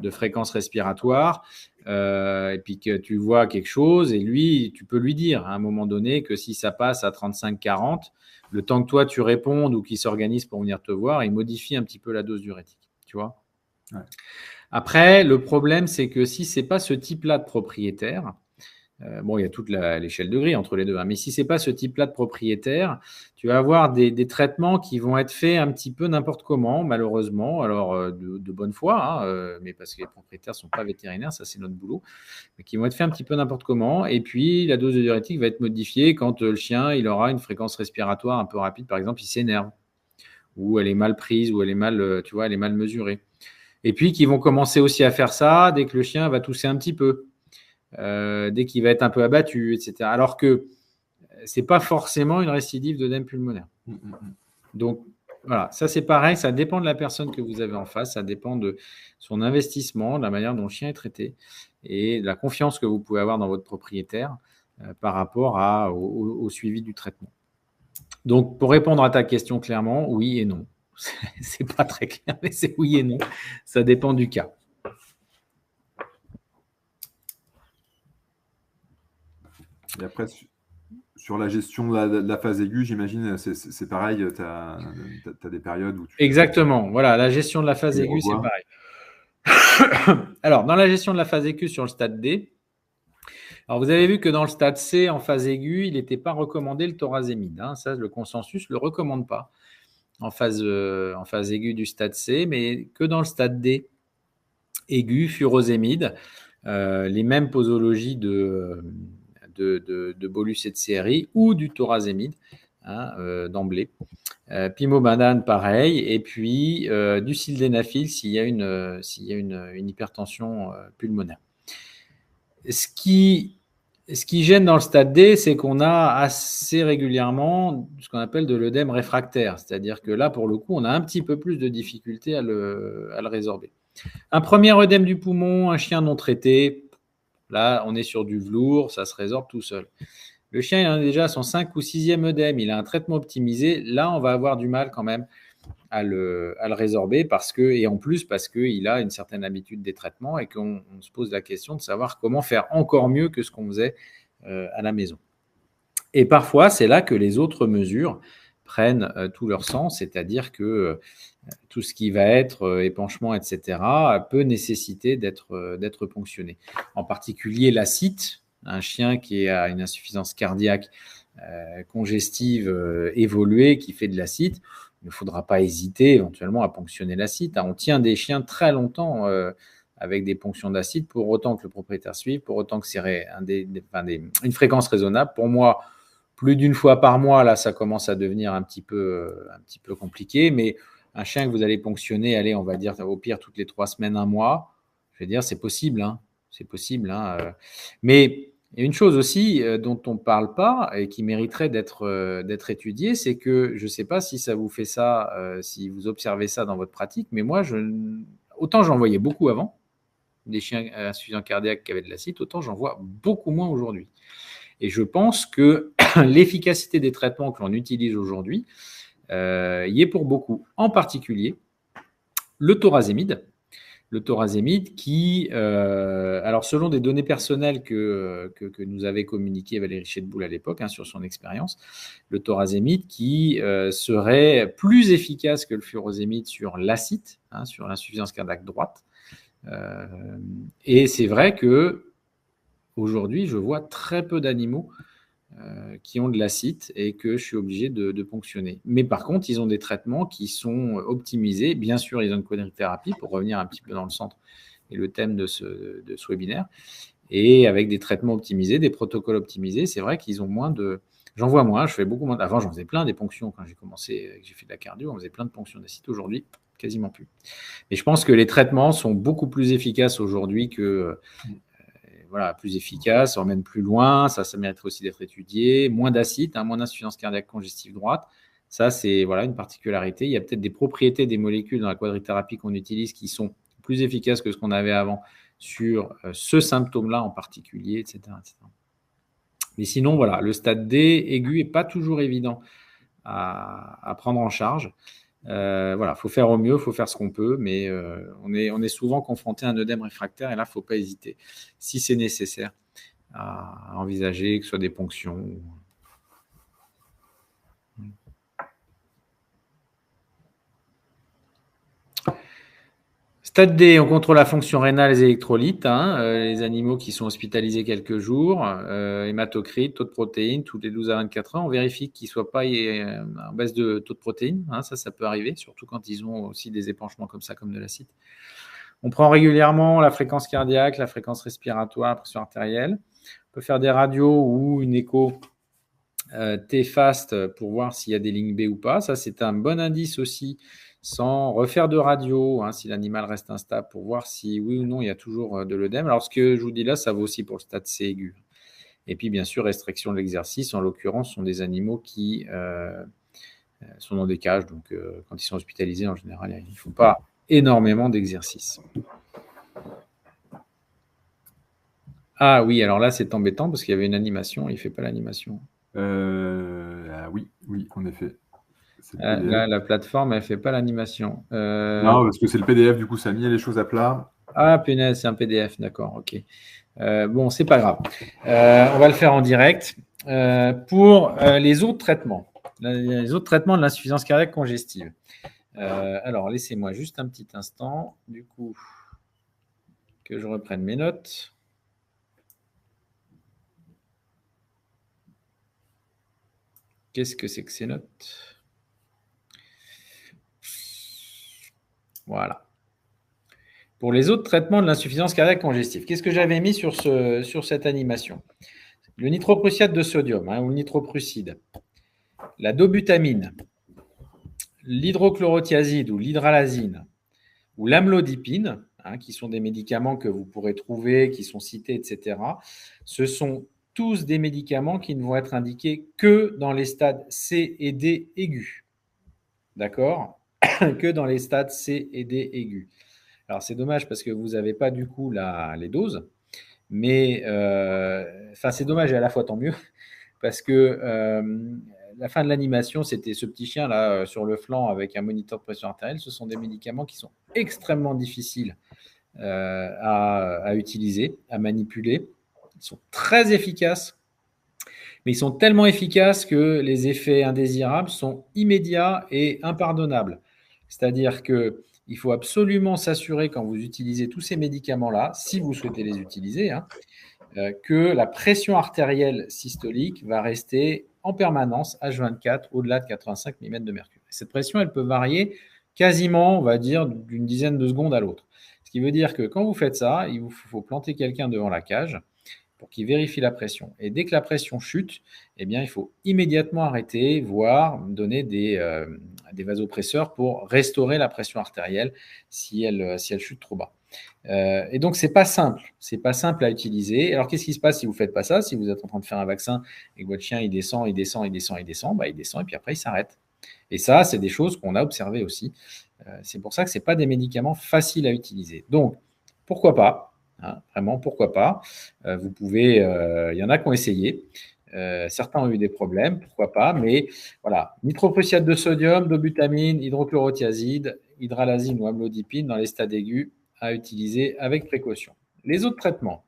Speaker 2: de fréquence respiratoire, et puis que tu vois quelque chose, et lui, tu peux lui dire à un moment donné que si ça passe à 35-40, le temps que toi tu répondes ou qu'il s'organise pour venir te voir, il modifie un petit peu la dose diurétique, tu vois. Ouais. Après, le problème, c'est que si ce n'est pas ce type-là de propriétaire, il y a toute l'échelle de gris entre les deux, mais si ce n'est pas ce type-là de propriétaire, tu vas avoir des traitements qui vont être faits un petit peu n'importe comment, malheureusement, alors de bonne foi, mais parce que les propriétaires ne sont pas vétérinaires, ça c'est notre boulot, mais qui vont être faits un petit peu n'importe comment, et puis la dose de diurétique va être modifiée quand le chien il aura une fréquence respiratoire un peu rapide, par exemple, il s'énerve, ou elle est mal prise, ou elle est mal, elle est mal mesurée. Et puis qui vont commencer aussi à faire ça dès que le chien va tousser un petit peu. Dès qu'il va être un peu abattu, etc. Alors que ce n'est pas forcément une récidive d'œdème pulmonaire. Donc, voilà, ça c'est pareil, ça dépend de la personne que vous avez en face, ça dépend de son investissement, de la manière dont le chien est traité et de la confiance que vous pouvez avoir dans votre propriétaire par rapport au suivi du traitement. Donc, pour répondre à ta question clairement, oui et non. C'est pas très clair, mais c'est oui et non. Ça dépend du cas.
Speaker 1: Et après, sur la gestion de la phase aiguë, j'imagine, c'est pareil, tu as des périodes où tu…
Speaker 2: Exactement, voilà, la gestion de la phase aiguë, c'est pareil. Alors, dans la gestion de la phase aiguë sur le stade D, alors vous avez vu que dans le stade C, en phase aiguë, il n'était pas recommandé le thorazémide. Ça, le consensus ne le recommande pas en phase aiguë du stade C, mais que dans le stade D aigu, furosémide, les mêmes posologies de bolus et de CRI ou du thorazémide d'emblée. Pimobandane, pareil. Et puis du sildenafil s'il y a une hypertension pulmonaire. Ce qui Ce qui gêne dans le stade D, c'est qu'on a assez régulièrement ce qu'on appelle de l'œdème réfractaire. C'est-à-dire que là, pour le coup, on a un petit peu plus de difficulté à le résorber. Un premier œdème du poumon, un chien non traité, là, on est sur du velours, ça se résorbe tout seul. Le chien, il a déjà son 5 ou 6e œdème, il a un traitement optimisé. Là, on va avoir du mal quand même à le résorber et en plus parce qu'il a une certaine habitude des traitements et qu'on se pose la question de savoir comment faire encore mieux que ce qu'on faisait à la maison. Et parfois, c'est là que les autres mesures prennent tout leur sens, c'est-à-dire que tout ce qui va être épanchement, etc., peut nécessiter d'être ponctionné. En particulier l'acite, un chien qui a une insuffisance cardiaque congestive évoluée, qui fait de l'acite, il ne faudra pas hésiter éventuellement à ponctionner l'acide. On tient des chiens très longtemps avec des ponctions d'acide pour autant que le propriétaire suive, pour autant que c'est une fréquence raisonnable. Pour moi, plus d'une fois par mois, là, ça commence à devenir un petit peu compliqué. Mais un chien que vous allez ponctionner, allez, on va dire au pire toutes les 3 semaines, un mois, je veux dire, c'est possible. C'est possible. Mais il y a une chose aussi dont on ne parle pas et qui mériterait d'être étudiée, c'est que je ne sais pas si ça vous fait ça, si vous observez ça dans votre pratique, mais moi, autant j'en voyais beaucoup avant, des chiens insuffisants cardiaques qui avaient de l'acide, autant j'en vois beaucoup moins aujourd'hui. Et je pense que l'efficacité des traitements que l'on utilise aujourd'hui y est pour beaucoup, en particulier le thorazémide. Le thorazémide qui, alors selon des données personnelles que nous avait communiquées Valérie Chetboul à l'époque sur son expérience, le thorazémide qui serait plus efficace que le furosémide sur l'acide, sur l'insuffisance cardiaque droite. Et c'est vrai que aujourd'hui, je vois très peu d'animaux qui ont de l'acide et que je suis obligé de ponctionner. Mais par contre, ils ont des traitements qui sont optimisés. Bien sûr, ils ont une quadrithérapie pour revenir un petit peu dans le centre et le thème de ce webinaire. Et avec des traitements optimisés, des protocoles optimisés, c'est vrai qu'ils ont moins de... J'en vois moins, je fais beaucoup moins. Avant, j'en faisais plein des ponctions quand j'ai commencé, j'ai fait de la cardio, on faisait plein de ponctions d'acide. Aujourd'hui, quasiment plus. Mais je pense que les traitements sont beaucoup plus efficaces aujourd'hui que... plus efficace, ça emmène plus loin, ça mériterait aussi d'être étudié, moins d'acide, moins d'insuffisance cardiaque congestive droite. Ça, c'est une particularité. Il y a peut-être des propriétés des molécules dans la quadrithérapie qu'on utilise qui sont plus efficaces que ce qu'on avait avant sur ce symptôme-là en particulier, etc., etc. Mais sinon, le stade D aigu n'est pas toujours évident à prendre en charge. Faut faire au mieux, faut faire ce qu'on peut, mais on est souvent confronté à un œdème réfractaire et là, il ne faut pas hésiter, si c'est nécessaire, à envisager que ce soit des ponctions. Stade D, on contrôle la fonction rénale, les électrolytes, les animaux qui sont hospitalisés quelques jours, hématocrite, taux de protéines, tous les 12 à 24 heures, on vérifie qu'ils ne soient pas en baisse de taux de protéines, ça peut arriver, surtout quand ils ont aussi des épanchements comme ça, comme de l'acide. On prend régulièrement la fréquence cardiaque, la fréquence respiratoire, la pression artérielle. On peut faire des radios ou une écho T-FAST pour voir s'il y a des lignes B ou pas. Ça, c'est un bon indice aussi, sans refaire de radio, si l'animal reste instable, pour voir si oui ou non il y a toujours de l'œdème. Alors, ce que je vous dis là, ça vaut aussi pour le stade C aigu. Et puis, bien sûr, restriction de l'exercice. En l'occurrence, ce sont des animaux qui sont dans des cages. Donc, quand ils sont hospitalisés, en général, il ne faut pas énormément d'exercice. Ah oui, alors là, c'est embêtant parce qu'il y avait une animation. Il ne fait pas l'animation.
Speaker 1: Oui, en effet.
Speaker 2: Là, la plateforme, elle ne fait pas l'animation.
Speaker 1: Non, parce que c'est le PDF, du coup, ça a mis les choses à plat.
Speaker 2: Ah, punaise, c'est un PDF, d'accord, ok. Bon, c'est pas grave. On va le faire en direct. Pour les autres traitements de l'insuffisance cardiaque congestive. Alors, laissez-moi juste un petit instant, du coup, que je reprenne mes notes. Qu'est-ce que c'est que ces notes? Voilà. Pour les autres traitements de l'insuffisance cardiaque congestive, qu'est-ce que j'avais mis sur cette animation? Le nitroprussiate de sodium, ou le nitroprusside, la dobutamine, l'hydrochlorothiazide ou l'hydralazine, ou l'amlodipine, qui sont des médicaments que vous pourrez trouver, qui sont cités, etc. Ce sont tous des médicaments qui ne vont être indiqués que dans les stades C et D aigus. D'accord? Que dans les stades C et D aigus. Alors, c'est dommage parce que vous n'avez pas du coup les doses, mais c'est dommage et à la fois tant mieux parce que la fin de l'animation, c'était ce petit chien là sur le flanc avec un moniteur de pression artérielle. Ce sont des médicaments qui sont extrêmement difficiles à utiliser, à manipuler. Ils sont très efficaces, mais ils sont tellement efficaces que les effets indésirables sont immédiats et impardonnables. C'est-à-dire qu'il faut absolument s'assurer quand vous utilisez tous ces médicaments-là, si vous souhaitez les utiliser, que la pression artérielle systolique va rester en permanence H24 au-delà de 85 mm de mercure. Et cette pression, elle peut varier quasiment, on va dire, d'une dizaine de secondes à l'autre. Ce qui veut dire que quand vous faites ça, il vous faut planter quelqu'un devant la cage pour qu'il vérifie la pression. Et dès que la pression chute, eh bien, il faut immédiatement arrêter, voire donner des vasopresseurs pour restaurer la pression artérielle si elle chute trop bas. Et donc, c'est pas simple à utiliser. Alors, qu'est-ce qui se passe si vous faites pas ça? Si vous êtes en train de faire un vaccin et que votre chien il descend, il descend et puis après il s'arrête. Et ça, c'est des choses qu'on a observées aussi. C'est pour ça que c'est pas des médicaments faciles à utiliser. Donc, pourquoi pas? Vraiment, pourquoi pas? Vous pouvez, il y en a qui ont essayé. Certains ont eu des problèmes, pourquoi pas? Mais voilà, nitroprussiate de sodium, dobutamine, hydrochlorothiazide, hydralazine ou amlodipine dans les stades aigus à utiliser avec précaution. Les autres traitements,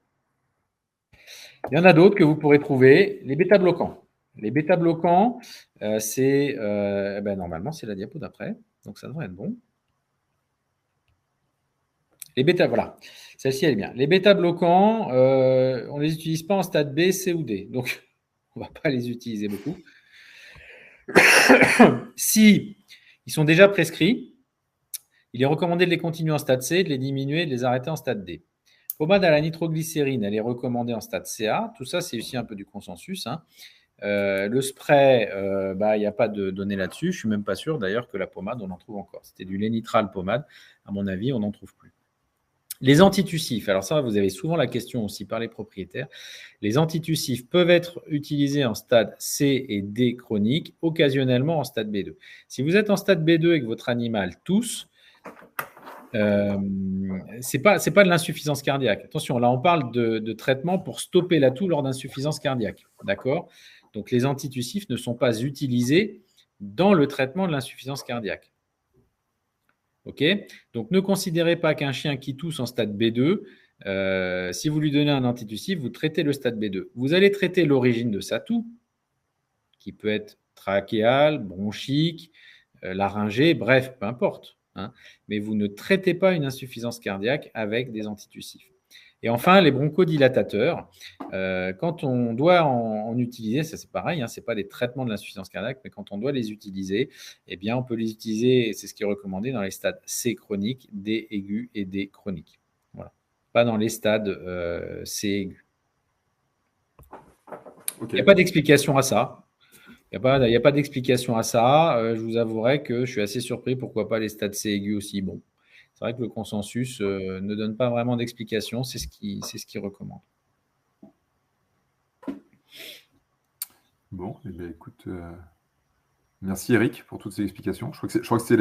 Speaker 2: il y en a d'autres que vous pourrez trouver. Les bêta-bloquants. Les bêta-bloquants, normalement, c'est la diapo d'après, donc ça devrait être bon. Les bêta, voilà, celle-ci elle est bien. Les bêta-bloquants, on ne les utilise pas en stade B, C ou D, donc on ne va pas les utiliser beaucoup. Si ils sont déjà prescrits, il est recommandé de les continuer en stade C, de les diminuer, de les arrêter en stade D. Pommade à la nitroglycérine, elle est recommandée en stade CA. Tout ça, c'est aussi un peu du consensus. Le spray, il n'y a pas de données là-dessus. Je ne suis même pas sûr d'ailleurs que la pommade, on en trouve encore. C'était du lénitral pommade. À mon avis, on n'en trouve plus. Les antitussifs, alors ça, vous avez souvent la question aussi par les propriétaires. Les antitussifs peuvent être utilisés en stade C et D chronique, occasionnellement en stade B2. Si vous êtes en stade B2 et que votre animal tousse, c'est pas de l'insuffisance cardiaque. Attention, là, on parle de traitement pour stopper la toux lors d'insuffisance cardiaque. D'accord? Donc, les antitussifs ne sont pas utilisés dans le traitement de l'insuffisance cardiaque. Ok, donc ne considérez pas qu'un chien qui tousse en stade B2, si vous lui donnez un antitussif, vous traitez le stade B2. Vous allez traiter l'origine de sa toux, qui peut être trachéale, bronchique, laryngée, bref, peu importe. Mais vous ne traitez pas une insuffisance cardiaque avec des antitussifs. Et enfin, les bronchodilatateurs, quand on doit en utiliser, ça c'est pareil, ce n'est pas des traitements de l'insuffisance cardiaque, mais quand on doit les utiliser, eh bien, on peut les utiliser, c'est ce qui est recommandé dans les stades C chroniques, D aigu et D chronique. Voilà. Pas dans les stades C aigu. Okay. Il n'y a pas d'explication à ça. Il n'y a pas d'explication à ça. Je vous avouerai que je suis assez surpris, pourquoi pas les stades C aigus aussi. Bon. C'est vrai que le consensus ne donne pas vraiment d'explication, c'est ce qu'il recommande.
Speaker 1: Bon, eh bien, écoute, merci Eric pour toutes ces explications. Je crois que c'est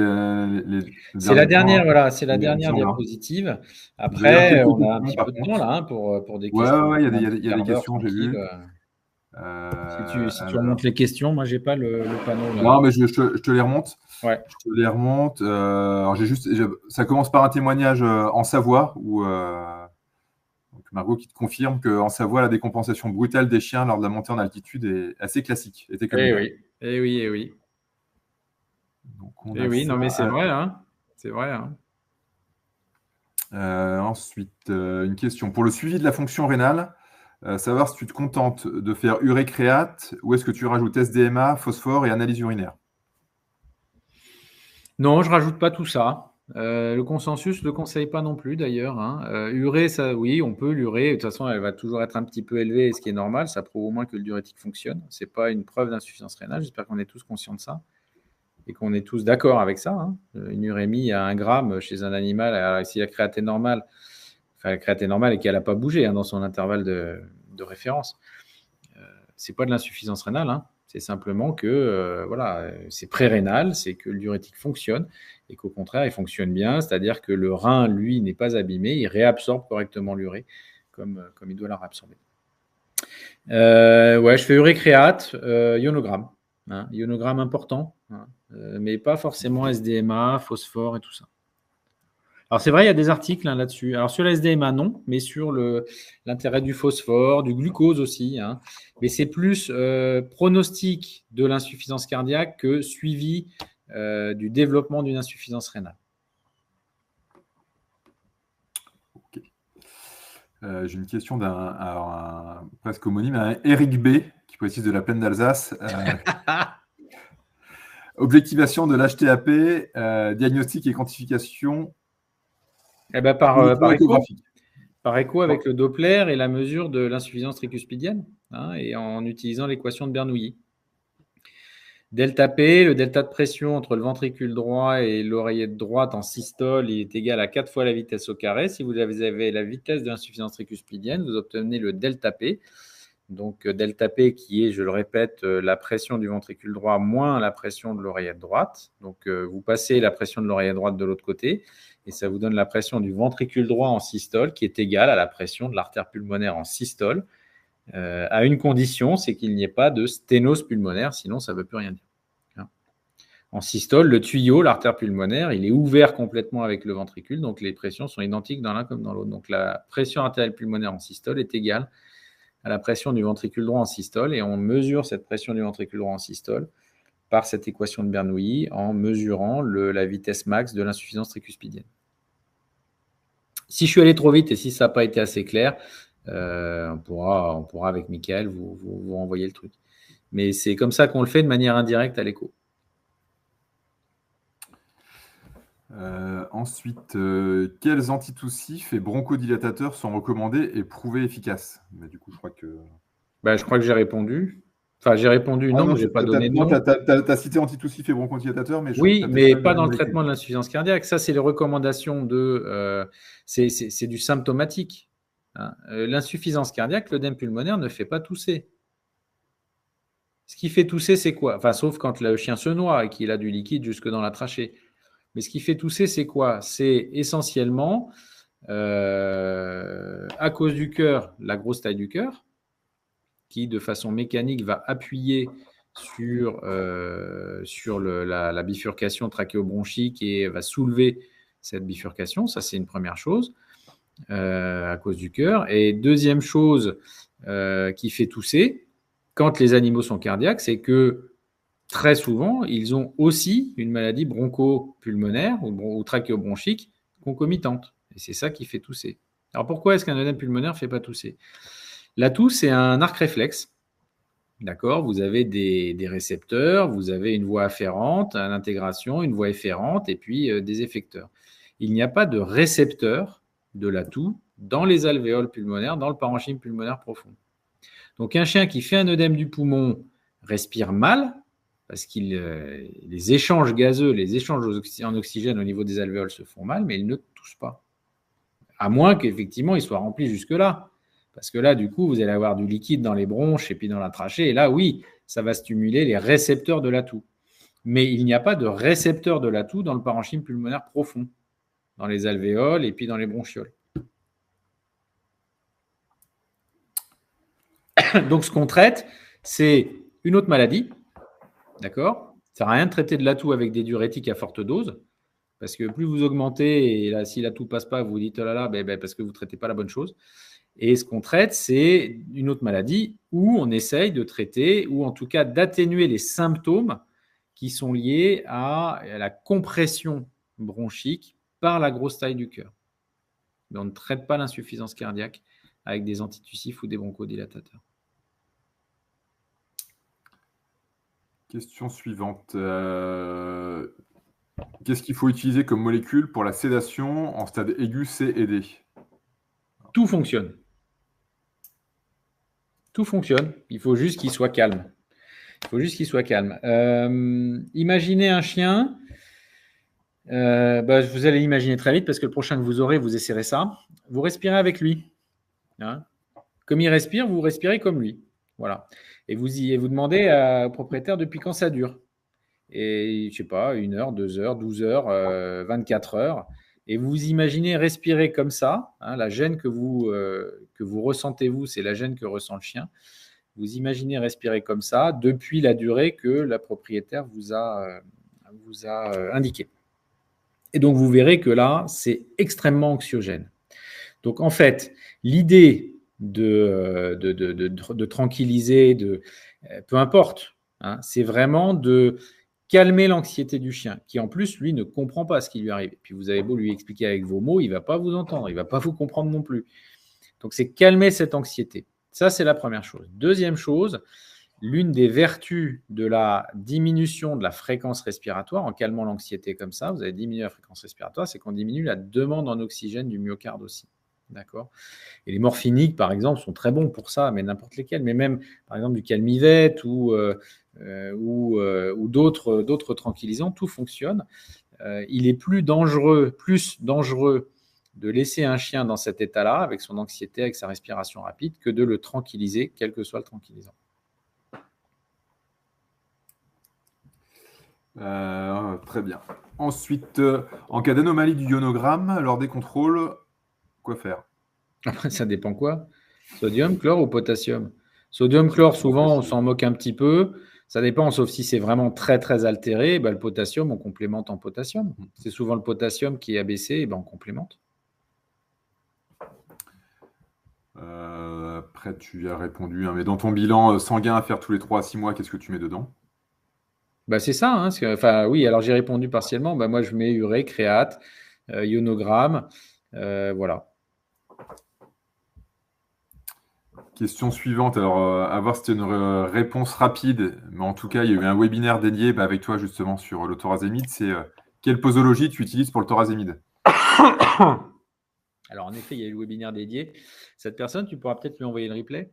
Speaker 2: c'est la dernière, voilà, c'est la dernière diapositive. Après, on a un petit peu de temps là pour des questions.
Speaker 1: Ouais, il y a des questions, j'ai vu.
Speaker 2: Si tu remontes les questions, moi j'ai pas le panneau là.
Speaker 1: Non, mais je te les remonte.
Speaker 2: Ouais.
Speaker 1: Je te les remonte. Alors ça commence par un témoignage en Savoie où donc Margot qui te confirme qu'en Savoie, la décompensation brutale des chiens lors de la montée en altitude est assez classique.
Speaker 2: Eh oui. Donc non mais c'est vrai, c'est vrai.
Speaker 1: Ensuite, une question pour le suivi de la fonction rénale. Savoir si tu te contentes de faire urée-créate ou est-ce que tu rajoutes SDMA, phosphore et analyse urinaire?
Speaker 2: Non, je ne rajoute pas tout ça. Le consensus ne le conseille pas non plus d'ailleurs. Urée, ça, oui, on peut l'urée. De toute façon, elle va toujours être un petit peu élevée, ce qui est normal. Ça prouve au moins que le diurétique fonctionne. Ce n'est pas une preuve d'insuffisance rénale. J'espère qu'on est tous conscients de ça et qu'on est tous d'accord avec ça. Une urémie à 1 gramme chez un animal, si la créatine normale, et qu'elle n'a pas bougé dans son intervalle de référence. c'est pas de l'insuffisance rénale, hein. C'est simplement que voilà, c'est pré-rénal, c'est que le diurétique fonctionne et qu'au contraire, il fonctionne bien, c'est-à-dire que le rein, lui, n'est pas abîmé, il réabsorbe correctement l'urée comme il doit la réabsorber. Ouais, je fais urée-créate, ionogramme, hein, ionogramme important, hein, mais pas forcément SDMA, phosphore et tout ça. Alors c'est vrai, il y a des articles là-dessus. Alors sur la SDMA, non, mais sur l'intérêt du phosphore, du glucose aussi, hein. Mais c'est plus pronostic de l'insuffisance cardiaque que suivi du développement d'une insuffisance rénale.
Speaker 1: Ok. J'ai une question d'un presque homonyme, un Eric B, qui précise de la plaine d'Alsace. Objectivation de l'HTAP, diagnostic et quantification.
Speaker 2: Eh ben par écho avec le Doppler et la mesure de l'insuffisance tricuspidienne, hein, et en utilisant l'équation de Bernoulli. Delta P, le delta de pression entre le ventricule droit et l'oreillette droite en systole, il est égal à 4 fois la vitesse au carré. Si vous avez la vitesse de l'insuffisance tricuspidienne, vous obtenez le delta P. Donc delta P qui est, je le répète, la pression du ventricule droit moins la pression de l'oreillette droite. Donc vous passez la pression de l'oreillette droite de l'autre côté et ça vous donne la pression du ventricule droit en systole qui est égale à la pression de l'artère pulmonaire en systole, à une condition, c'est qu'il n'y ait pas de sténose pulmonaire, sinon ça ne veut plus rien dire. En systole, le tuyau, l'artère pulmonaire, il est ouvert complètement avec le ventricule, donc les pressions sont identiques dans l'un comme dans l'autre. Donc la pression artérielle pulmonaire en systole est égale à la pression du ventricule droit en systole, et on mesure cette pression du ventricule droit en systole par cette équation de Bernoulli en mesurant la vitesse max de l'insuffisance tricuspidienne. Si je suis allé trop vite et si ça n'a pas été assez clair, on pourra avec Mickaël vous renvoyer le truc. Mais c'est comme ça qu'on le fait de manière indirecte à l'écho.
Speaker 1: Ensuite, quels antitussifs et bronchodilatateurs sont recommandés et prouvés efficaces? Mais du coup, je crois que.
Speaker 2: Je crois que j'ai répondu. Enfin, j'ai répondu non, mais je n'ai pas donné de nom.
Speaker 1: Tu as cité antitussifs et bronchodilatateur, mais
Speaker 2: oui, mais pas dans le traitement de l'insuffisance cardiaque. Ça, c'est les recommandations c'est du symptomatique. Hein. L'insuffisance cardiaque, l'œdème pulmonaire ne fait pas tousser. Ce qui fait tousser, c'est quoi? Enfin, sauf quand le chien se noie et qu'il a du liquide jusque dans la trachée. Mais ce qui fait tousser, c'est quoi? C'est essentiellement, à cause du cœur, la grosse taille du cœur, qui de façon mécanique va appuyer sur la bifurcation trachéobronchique et va soulever cette bifurcation. Ça, c'est une première chose, à cause du cœur. Et deuxième chose qui fait tousser, quand les animaux sont cardiaques, c'est que très souvent, ils ont aussi une maladie bronchopulmonaire ou trachéobronchique concomitante. Et c'est ça qui fait tousser. Alors pourquoi est-ce qu'un œdème pulmonaire ne fait pas tousser? La toux, c'est un arc réflexe. D'accord? Vous avez des récepteurs, vous avez une voie afférente à l'intégration, une voie efférente et puis des effecteurs. Il n'y a pas de récepteur de la toux dans les alvéoles pulmonaires, dans le parenchyme pulmonaire profond. Donc un chien qui fait un œdème du poumon respire mal parce que les échanges gazeux, les échanges en oxygène au niveau des alvéoles se font mal, mais il ne tousse pas. À moins qu'effectivement, il soit rempli jusque-là. Parce que là, du coup, vous allez avoir du liquide dans les bronches et puis dans la trachée. Et là, oui, ça va stimuler les récepteurs de la toux. Mais il n'y a pas de récepteur de la toux dans le parenchyme pulmonaire profond, dans les alvéoles et puis dans les bronchioles. Donc, ce qu'on traite, c'est une autre maladie. D'accord? Ça ne sert à rien de traiter de la toux avec des diurétiques à forte dose. Parce que plus vous augmentez, et là, si la toux ne passe pas, vous vous dites, oh là là, parce que vous ne traitez pas la bonne chose. Et ce qu'on traite, c'est une autre maladie où on essaye de traiter, ou en tout cas d'atténuer les symptômes qui sont liés à la compression bronchique par la grosse taille du cœur. Mais on ne traite pas l'insuffisance cardiaque avec des antitussifs ou des bronchodilatateurs.
Speaker 1: Question suivante. Qu'est-ce qu'il faut utiliser comme molécule pour la sédation en stade aigu C et D?
Speaker 2: Tout fonctionne. Tout fonctionne. Il faut juste qu'il soit calme. Imaginez un chien. Vous allez l'imaginer très vite parce que le prochain que vous aurez, vous essaierez ça. Vous respirez avec lui. Hein? Comme il respire, vous respirez comme lui. Voilà. Et vous demandez au propriétaire depuis quand ça dure. Et je sais pas, 1 heure, 2 heures, 12 heures, 24 heures. Et vous imaginez respirer comme ça, hein, la gêne que vous ressentez, vous, c'est la gêne que ressent le chien. Vous imaginez respirer comme ça depuis la durée que la propriétaire vous a indiquée. Et donc, vous verrez que là, c'est extrêmement anxiogène. Donc, en fait, l'idée de tranquilliser, peu importe, hein, c'est vraiment de calmer l'anxiété du chien, qui en plus, lui, ne comprend pas ce qui lui arrive. Et puis, vous avez beau lui expliquer avec vos mots, il ne va pas vous entendre, il ne va pas vous comprendre non plus. Donc, c'est calmer cette anxiété. Ça, c'est la première chose. Deuxième chose, l'une des vertus de la diminution de la fréquence respiratoire, en calmant l'anxiété comme ça, vous allez diminuer la fréquence respiratoire, c'est qu'on diminue la demande en oxygène du myocarde aussi. D'accord. Et les morphiniques, par exemple, sont très bons pour ça, mais n'importe lesquels. Mais même, par exemple, du Calmivette ou d'autres tranquillisants, tout fonctionne. Il est plus dangereux de laisser un chien dans cet état-là, avec son anxiété, avec sa respiration rapide, que de le tranquilliser, quel que soit le tranquillisant.
Speaker 1: Très bien. Ensuite, en cas d'anomalie du ionogramme, lors des contrôles, quoi faire?
Speaker 2: Après, ça dépend quoi? Sodium, chlore ou potassium? Sodium, chlore, souvent, on s'en moque un petit peu. Ça dépend, sauf si c'est vraiment très, très altéré. Le potassium, on complémente en potassium. C'est souvent le potassium qui est abaissé, on complémente.
Speaker 1: Après, tu as répondu, hein, mais dans ton bilan sanguin à faire tous les 3 à 6 mois, qu'est-ce que tu mets dedans?
Speaker 2: C'est ça. Hein, oui, alors j'ai répondu partiellement. Moi, je mets urée, créate, ionogramme. Voilà.
Speaker 1: Question suivante. Alors, à voir si c'était une réponse rapide, mais en tout cas, il y a eu un webinaire dédié avec toi justement sur le thorazémide. C'est quelle posologie tu utilises pour le thorazémide?
Speaker 2: Alors, en effet, il y a eu le webinaire dédié. Cette personne, tu pourras peut-être lui envoyer le replay?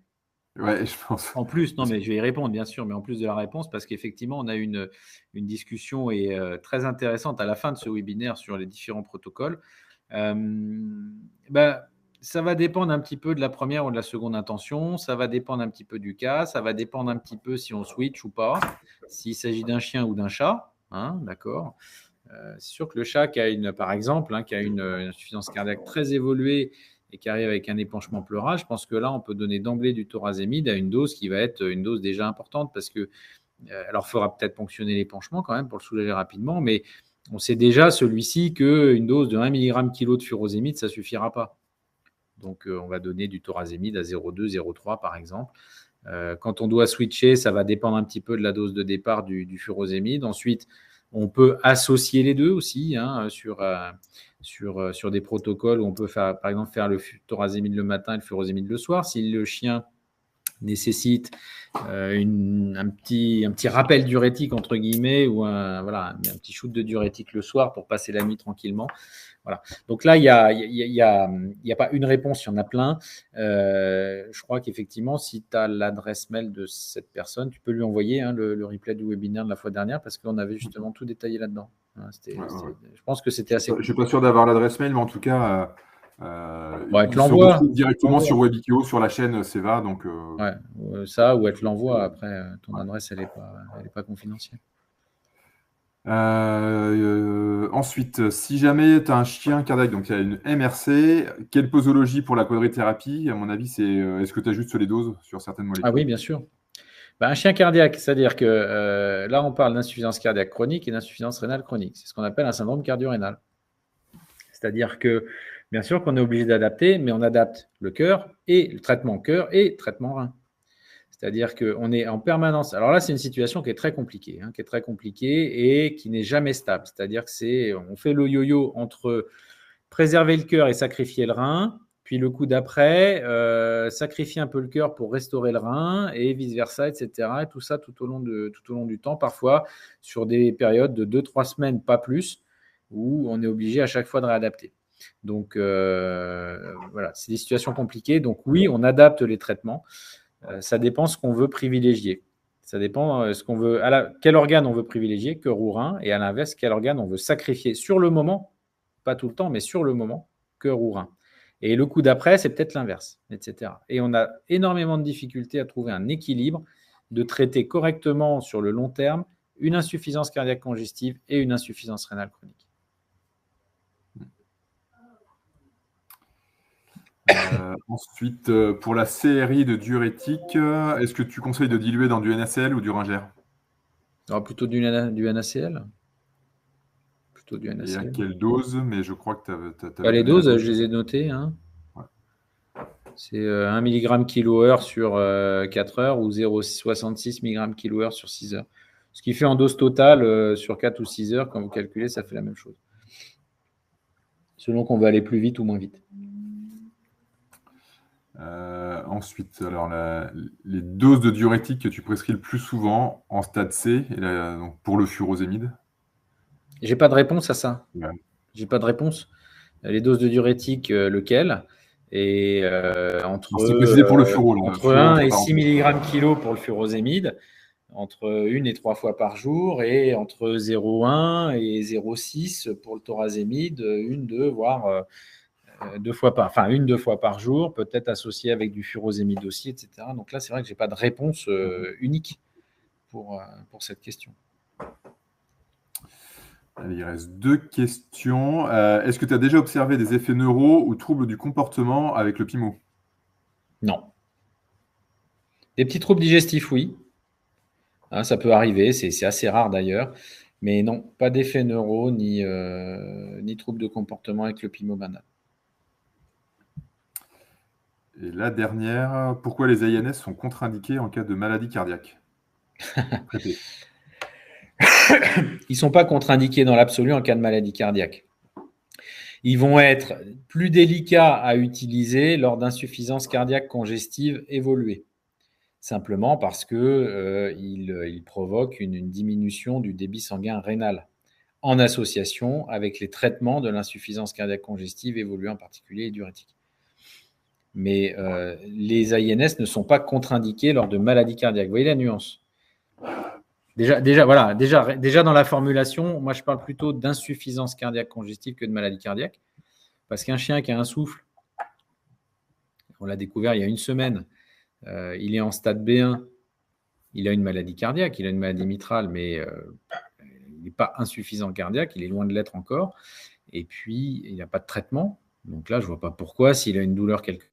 Speaker 1: Ouais, je pense.
Speaker 2: En plus, non, mais je vais y répondre, bien sûr, mais en plus de la réponse, parce qu'effectivement, on a eu une discussion très intéressante à la fin de ce webinaire sur les différents protocoles. Ça va dépendre un petit peu de la première ou de la seconde intention, ça va dépendre un petit peu du cas, ça va dépendre un petit peu si on switch ou pas, s'il s'agit d'un chien ou d'un chat, hein, d'accord. C'est sûr que le chat par exemple, qui a une insuffisance cardiaque très évoluée et qui arrive avec un épanchement pleural, je pense que là, on peut donner d'emblée du thorazémide à une dose qui va être une dose déjà importante parce que, alors, il faudra peut-être ponctionner l'épanchement quand même pour le soulager rapidement, mais on sait déjà, celui-ci, qu'une dose de 1 mg kg de furosémide, ça ne suffira pas. Donc, on va donner du thorazémide à 0,2, 0,3 par exemple. Quand on doit switcher, ça va dépendre un petit peu de la dose de départ du furosémide. Ensuite, on peut associer les deux aussi sur des protocoles où on peut par exemple faire le thorazémide le matin et le furosémide le soir. Si le chien nécessite un petit rappel diurétique entre guillemets ou un petit shoot de diurétique le soir pour passer la nuit tranquillement. Voilà. Donc là, il y a pas une réponse, il y en a plein. Je crois qu'effectivement, si tu as l'adresse mail de cette personne, tu peux lui envoyer le replay du webinaire de la fois dernière parce qu'on avait justement tout détaillé là-dedans. Je pense que c'était assez cool.
Speaker 1: Je ne suis pas sûr d'avoir l'adresse mail, mais en tout cas,
Speaker 2: elle te l'envoie
Speaker 1: directement sur Webikio, sur la chaîne Seva. Donc,
Speaker 2: ça, ou elle te l'envoie. Après, ton adresse, elle n'est pas confidentielle.
Speaker 1: Ensuite, si jamais tu as un chien cardiaque, donc il y a une MRC, quelle posologie pour la quadrithérapie? À mon avis, c'est est-ce que tu ajustes les doses sur certaines molécules?
Speaker 2: Ah oui, bien sûr. Un chien cardiaque, c'est-à-dire que là, on parle d'insuffisance cardiaque chronique et d'insuffisance rénale chronique. C'est ce qu'on appelle un syndrome cardio-rénal. C'est-à-dire que, bien sûr, qu'on est obligé d'adapter, mais on adapte le cœur et le traitement cœur et traitement rein. C'est-à-dire qu'on est en permanence. Alors là, c'est une situation qui est très compliquée, et qui n'est jamais stable. C'est-à-dire qu'on fait le yo-yo entre préserver le cœur et sacrifier le rein, puis le coup d'après, sacrifier un peu le cœur pour restaurer le rein, et vice-versa, etc. Et tout ça tout au long du temps, parfois sur des périodes de 2-3 semaines, pas plus, où on est obligé à chaque fois de réadapter. Donc, voilà, c'est des situations compliquées. Donc oui, on adapte les traitements. Ça dépend ce qu'on veut privilégier. Ça dépend ce qu'on veut. Quel organe on veut privilégier, cœur ou rein, et à l'inverse, quel organe on veut sacrifier sur le moment, pas tout le temps, mais sur le moment, cœur ou rein. Et le coup d'après, c'est peut-être l'inverse, etc. Et on a énormément de difficultés à trouver un équilibre de traiter correctement sur le long terme une insuffisance cardiaque congestive et une insuffisance rénale chronique.
Speaker 1: Ensuite, pour la série de diurétiques, est-ce que tu conseilles de diluer dans du NaCl ou du Ringer?
Speaker 2: Alors plutôt du NaCl. Plutôt du
Speaker 1: Et à
Speaker 2: NaCl.
Speaker 1: quelle dose? Mais je crois que tu avais
Speaker 2: Les
Speaker 1: donné la
Speaker 2: doses,
Speaker 1: dose.
Speaker 2: je les ai notées. Hein.
Speaker 1: Ouais.
Speaker 2: C'est 1 mg kHz sur 4 heures ou 0,66 mg kHz sur 6 heures. Ce qui fait en dose totale sur 4 ou 6 heures, quand vous calculez, ça fait la même chose. Selon qu'on veut aller plus vite ou moins vite.
Speaker 1: Ensuite, alors les doses de diurétiques que tu prescris le plus souvent en stade C, et donc pour le furosémide?
Speaker 2: J'ai pas de réponse à ça.
Speaker 1: Ouais.
Speaker 2: J'ai pas de réponse. Les doses de diurétiques, lequel? Et
Speaker 1: C'est précisé pour le furo.
Speaker 2: entre 1 et 6 mg kg pour le furosémide, entre 1 et 3 fois par jour, et entre 0,1 et 0,6 pour le thorazémide, 1, 2, voire 2 fois par jour, peut-être associé avec du furosémide aussi, etc. Donc là, c'est vrai que je n'ai pas de réponse unique pour cette question.
Speaker 1: Allez, il reste 2 questions. Est-ce que tu as déjà observé des effets neuro ou troubles du comportement avec le PIMO?
Speaker 2: Non. Des petits troubles digestifs, oui. Hein, ça peut arriver, c'est assez rare d'ailleurs. Mais non, pas d'effet neuro ni troubles de comportement avec le PIMO banal.
Speaker 1: Et la dernière, pourquoi les INS sont contre-indiqués en cas de maladie cardiaque?
Speaker 2: Ils ne sont pas contre-indiqués dans l'absolu en cas de maladie cardiaque. Ils vont être plus délicats à utiliser lors d'insuffisance cardiaque congestive évoluée. Simplement parce qu'ils provoquent une diminution du débit sanguin rénal en association avec les traitements de l'insuffisance cardiaque congestive évoluée, en particulier diurétique. Mais les INS ne sont pas contre-indiqués lors de maladies cardiaques. Vous voyez la nuance? Déjà, dans la formulation, moi je parle plutôt d'insuffisance cardiaque congestive que de maladie cardiaque. Parce qu'un chien qui a un souffle, on l'a découvert il y a une semaine, il est en stade B1, il a une maladie cardiaque, il a une maladie mitrale, mais il n'est pas insuffisant cardiaque, il est loin de l'être encore. Et puis, il n'a pas de traitement. Donc là, je ne vois pas pourquoi, s'il a une douleur quelconque.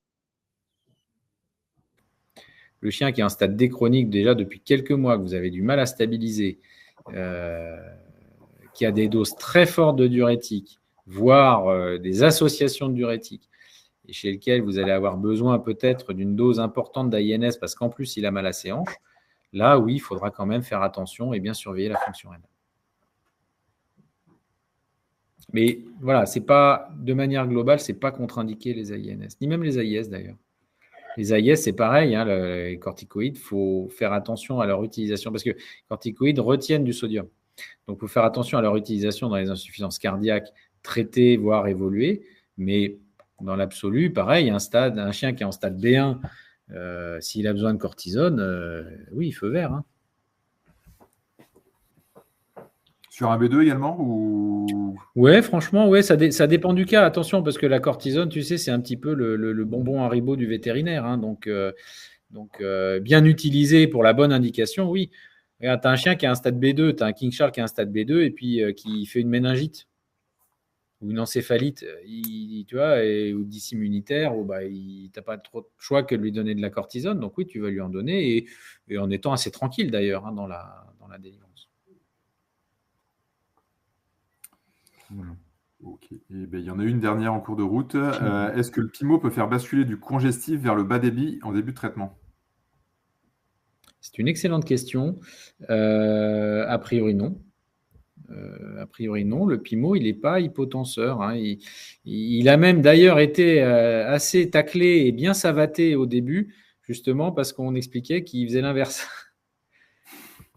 Speaker 2: Le chien qui est en stade D chronique déjà depuis quelques mois, que vous avez du mal à stabiliser, qui a des doses très fortes de diurétiques, voire des associations de diurétiques, et chez lequel vous allez avoir besoin peut-être d'une dose importante d'INS parce qu'en plus, il a mal à ses hanches, là, oui, il faudra quand même faire attention et bien surveiller la fonction rénale. Mais voilà, c'est pas, de manière globale, ce n'est pas contre-indiqué les INS, ni même les AIS d'ailleurs. Les AIS, c'est pareil, hein, les corticoïdes, il faut faire attention à leur utilisation parce que les corticoïdes retiennent du sodium. Donc, il faut faire attention à leur utilisation dans les insuffisances cardiaques traitées, voire évoluées. Mais dans l'absolu, pareil, un chien qui est en stade B1, s'il a besoin de cortisone, oui, feu vert. Hein.
Speaker 1: Sur un B2 également ou...
Speaker 2: Ouais, franchement, ouais, ça dépend du cas. Attention, parce que la cortisone, tu sais, c'est un petit peu le bonbon Haribo du vétérinaire. Hein. Donc, bien utilisé pour la bonne indication, oui. Regarde, tu as un chien qui a un stade B2, tu as un King Charles qui a un stade B2 et puis qui fait une méningite ou une encéphalite, tu vois, ou 10 immunitaire, tu n'as pas trop de choix que de lui donner de la cortisone. Donc oui, tu vas lui en donner et en étant assez tranquille d'ailleurs hein, dans la délivrance.
Speaker 1: Ok. Et ben, il y en a une dernière en cours de route. Est-ce que le PIMO peut faire basculer du congestif vers le bas débit en début de traitement?
Speaker 2: C'est une excellente question. A priori, non. Le PIMO, il n'est pas hypotenseur. Hein. Il a même d'ailleurs été assez taclé et bien savaté au début, justement parce qu'on expliquait qu'il faisait l'inverse.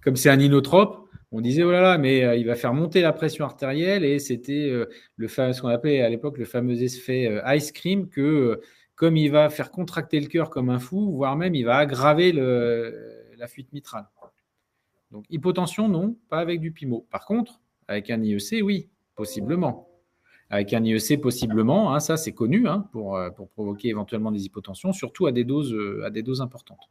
Speaker 2: Comme c'est un inotrope, on disait oh là là, mais il va faire monter la pression artérielle et c'était ce qu'on appelait à l'époque le fameux effet ice cream que comme il va faire contracter le cœur comme un fou, voire même il va aggraver la fuite mitrale. Donc hypotension, non, pas avec du PIMO. Par contre, avec un IEC, oui, possiblement. avec un IEC possiblement, hein, ça c'est connu, hein, pour provoquer éventuellement des hypotensions, surtout à des doses importantes.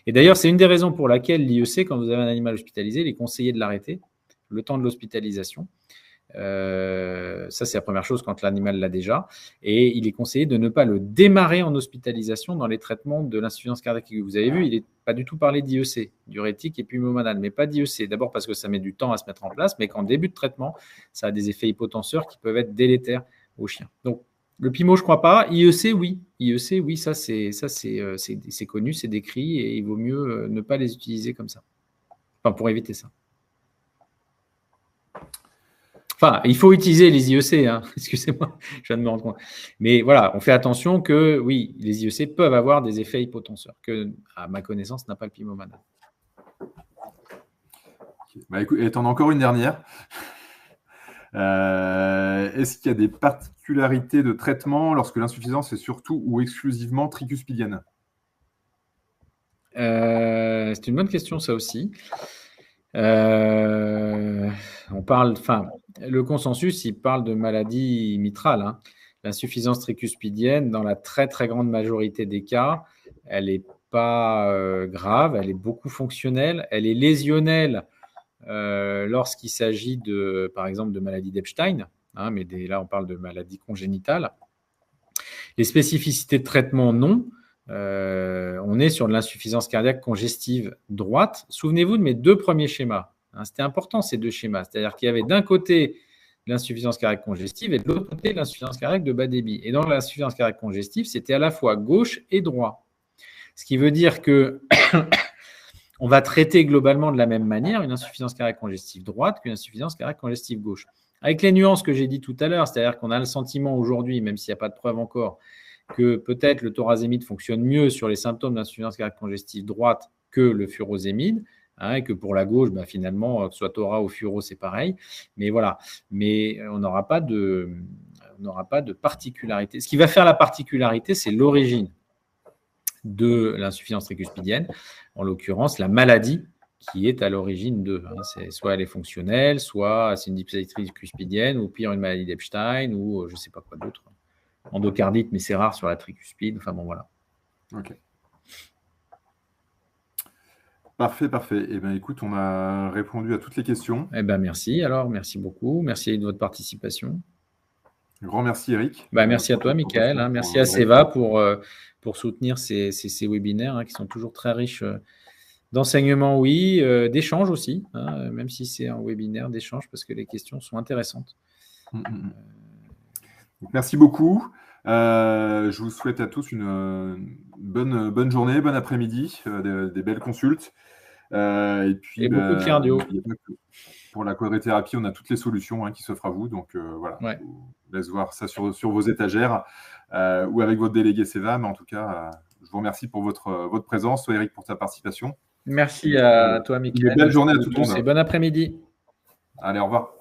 Speaker 2: Et d'ailleurs, c'est une des raisons pour laquelle l'IEC, quand vous avez un animal hospitalisé, il est conseillé de l'arrêter le temps de l'hospitalisation. Ça, c'est la première chose quand l'animal l'a déjà. Et il est conseillé de ne pas le démarrer en hospitalisation dans les traitements de l'insuffisance cardiaque aiguë. Vous avez vu, il n'est pas du tout parlé d'IEC, diurétique et pulmonale, mais pas d'IEC. D'abord parce que ça met du temps à se mettre en place, mais qu'en début de traitement, ça a des effets hypotenseurs qui peuvent être délétères au chien. Donc, le PIMO, je ne crois pas. IEC, oui. IEC, oui, ça c'est connu, c'est décrit et il vaut mieux ne pas les utiliser comme ça. Enfin, pour éviter ça. Enfin, il faut utiliser les IEC, hein. Excusez-moi, je viens de me rendre compte. Mais voilà, on fait attention que, oui, les IEC peuvent avoir des effets hypotenseurs, que, à ma connaissance, n'a pas le pimomanal.
Speaker 1: Okay. Bah, écoute, et t'en as encore une dernière. Est-ce qu'il y a des particularités de traitement lorsque l'insuffisance est surtout ou exclusivement tricuspidienne?
Speaker 2: C'est une bonne question, ça aussi. On parle, enfin, le consensus, il parle de maladie mitrale, hein. L'insuffisance tricuspidienne, dans la très très grande majorité des cas, elle n'est pas grave, elle est beaucoup fonctionnelle, elle est lésionnelle lorsqu'il s'agit de, par exemple, de maladie d'Epstein, hein, mais là on parle de maladie congénitale. Les spécificités de traitement, non. On est sur de l'insuffisance cardiaque congestive droite. Souvenez-vous de mes 2 premiers schémas. Hein, c'était important ces 2 schémas. C'est-à-dire qu'il y avait d'un côté l'insuffisance cardiaque congestive et de l'autre côté l'insuffisance cardiaque de bas débit. Et dans l'insuffisance cardiaque congestive, c'était à la fois gauche et droit. Ce qui veut dire que on va traiter globalement de la même manière une insuffisance cardiaque congestive droite qu'une insuffisance cardiaque congestive gauche. Avec les nuances que j'ai dit tout à l'heure, c'est-à-dire qu'on a le sentiment aujourd'hui, même s'il n'y a pas de preuve encore, que peut-être le thorazémide fonctionne mieux sur les symptômes d'insuffisance cardiaque congestive droite que le furosémide, hein, et que pour la gauche, finalement, que ce soit thora ou furo, c'est pareil. Mais voilà, mais on n'aura pas de particularité. Ce qui va faire la particularité, c'est l'origine de l'insuffisance tricuspidienne, en l'occurrence la maladie qui est à l'origine de. Hein, soit elle est fonctionnelle, soit c'est une dysplasie tricuspidienne, ou pire une maladie d'Epstein, ou je ne sais pas quoi d'autre. Endocardite, mais c'est rare sur la tricuspide. Enfin bon, voilà.
Speaker 1: Ok. Parfait, parfait. Eh bien, écoute, on a répondu à toutes les questions.
Speaker 2: Eh bien, merci. Alors, merci beaucoup. Merci de votre participation.
Speaker 1: Un grand merci, Eric.
Speaker 2: Merci à toi, Michael. Hein, merci à Seva pour soutenir ces webinaires, hein, qui sont toujours très riches d'enseignements, oui, d'échanges aussi, hein, même si c'est un webinaire d'échange, parce que les questions sont intéressantes.
Speaker 1: Merci beaucoup. Je vous souhaite à tous une bonne journée, bon après-midi, des belles consultes. Et puis,
Speaker 2: beaucoup de cardio.
Speaker 1: Pour la quadrithérapie, on a toutes les solutions, hein, qui s'offrent à vous. Donc voilà, ouais. Je vous laisse voir ça sur vos étagères ou avec votre délégué Seva. Mais en tout cas, je vous remercie pour votre présence. Toi, Eric, pour ta participation.
Speaker 2: Merci à toi, Michael.
Speaker 1: Belle journée à tout le monde.
Speaker 2: Et bon après-midi.
Speaker 1: Allez, au revoir.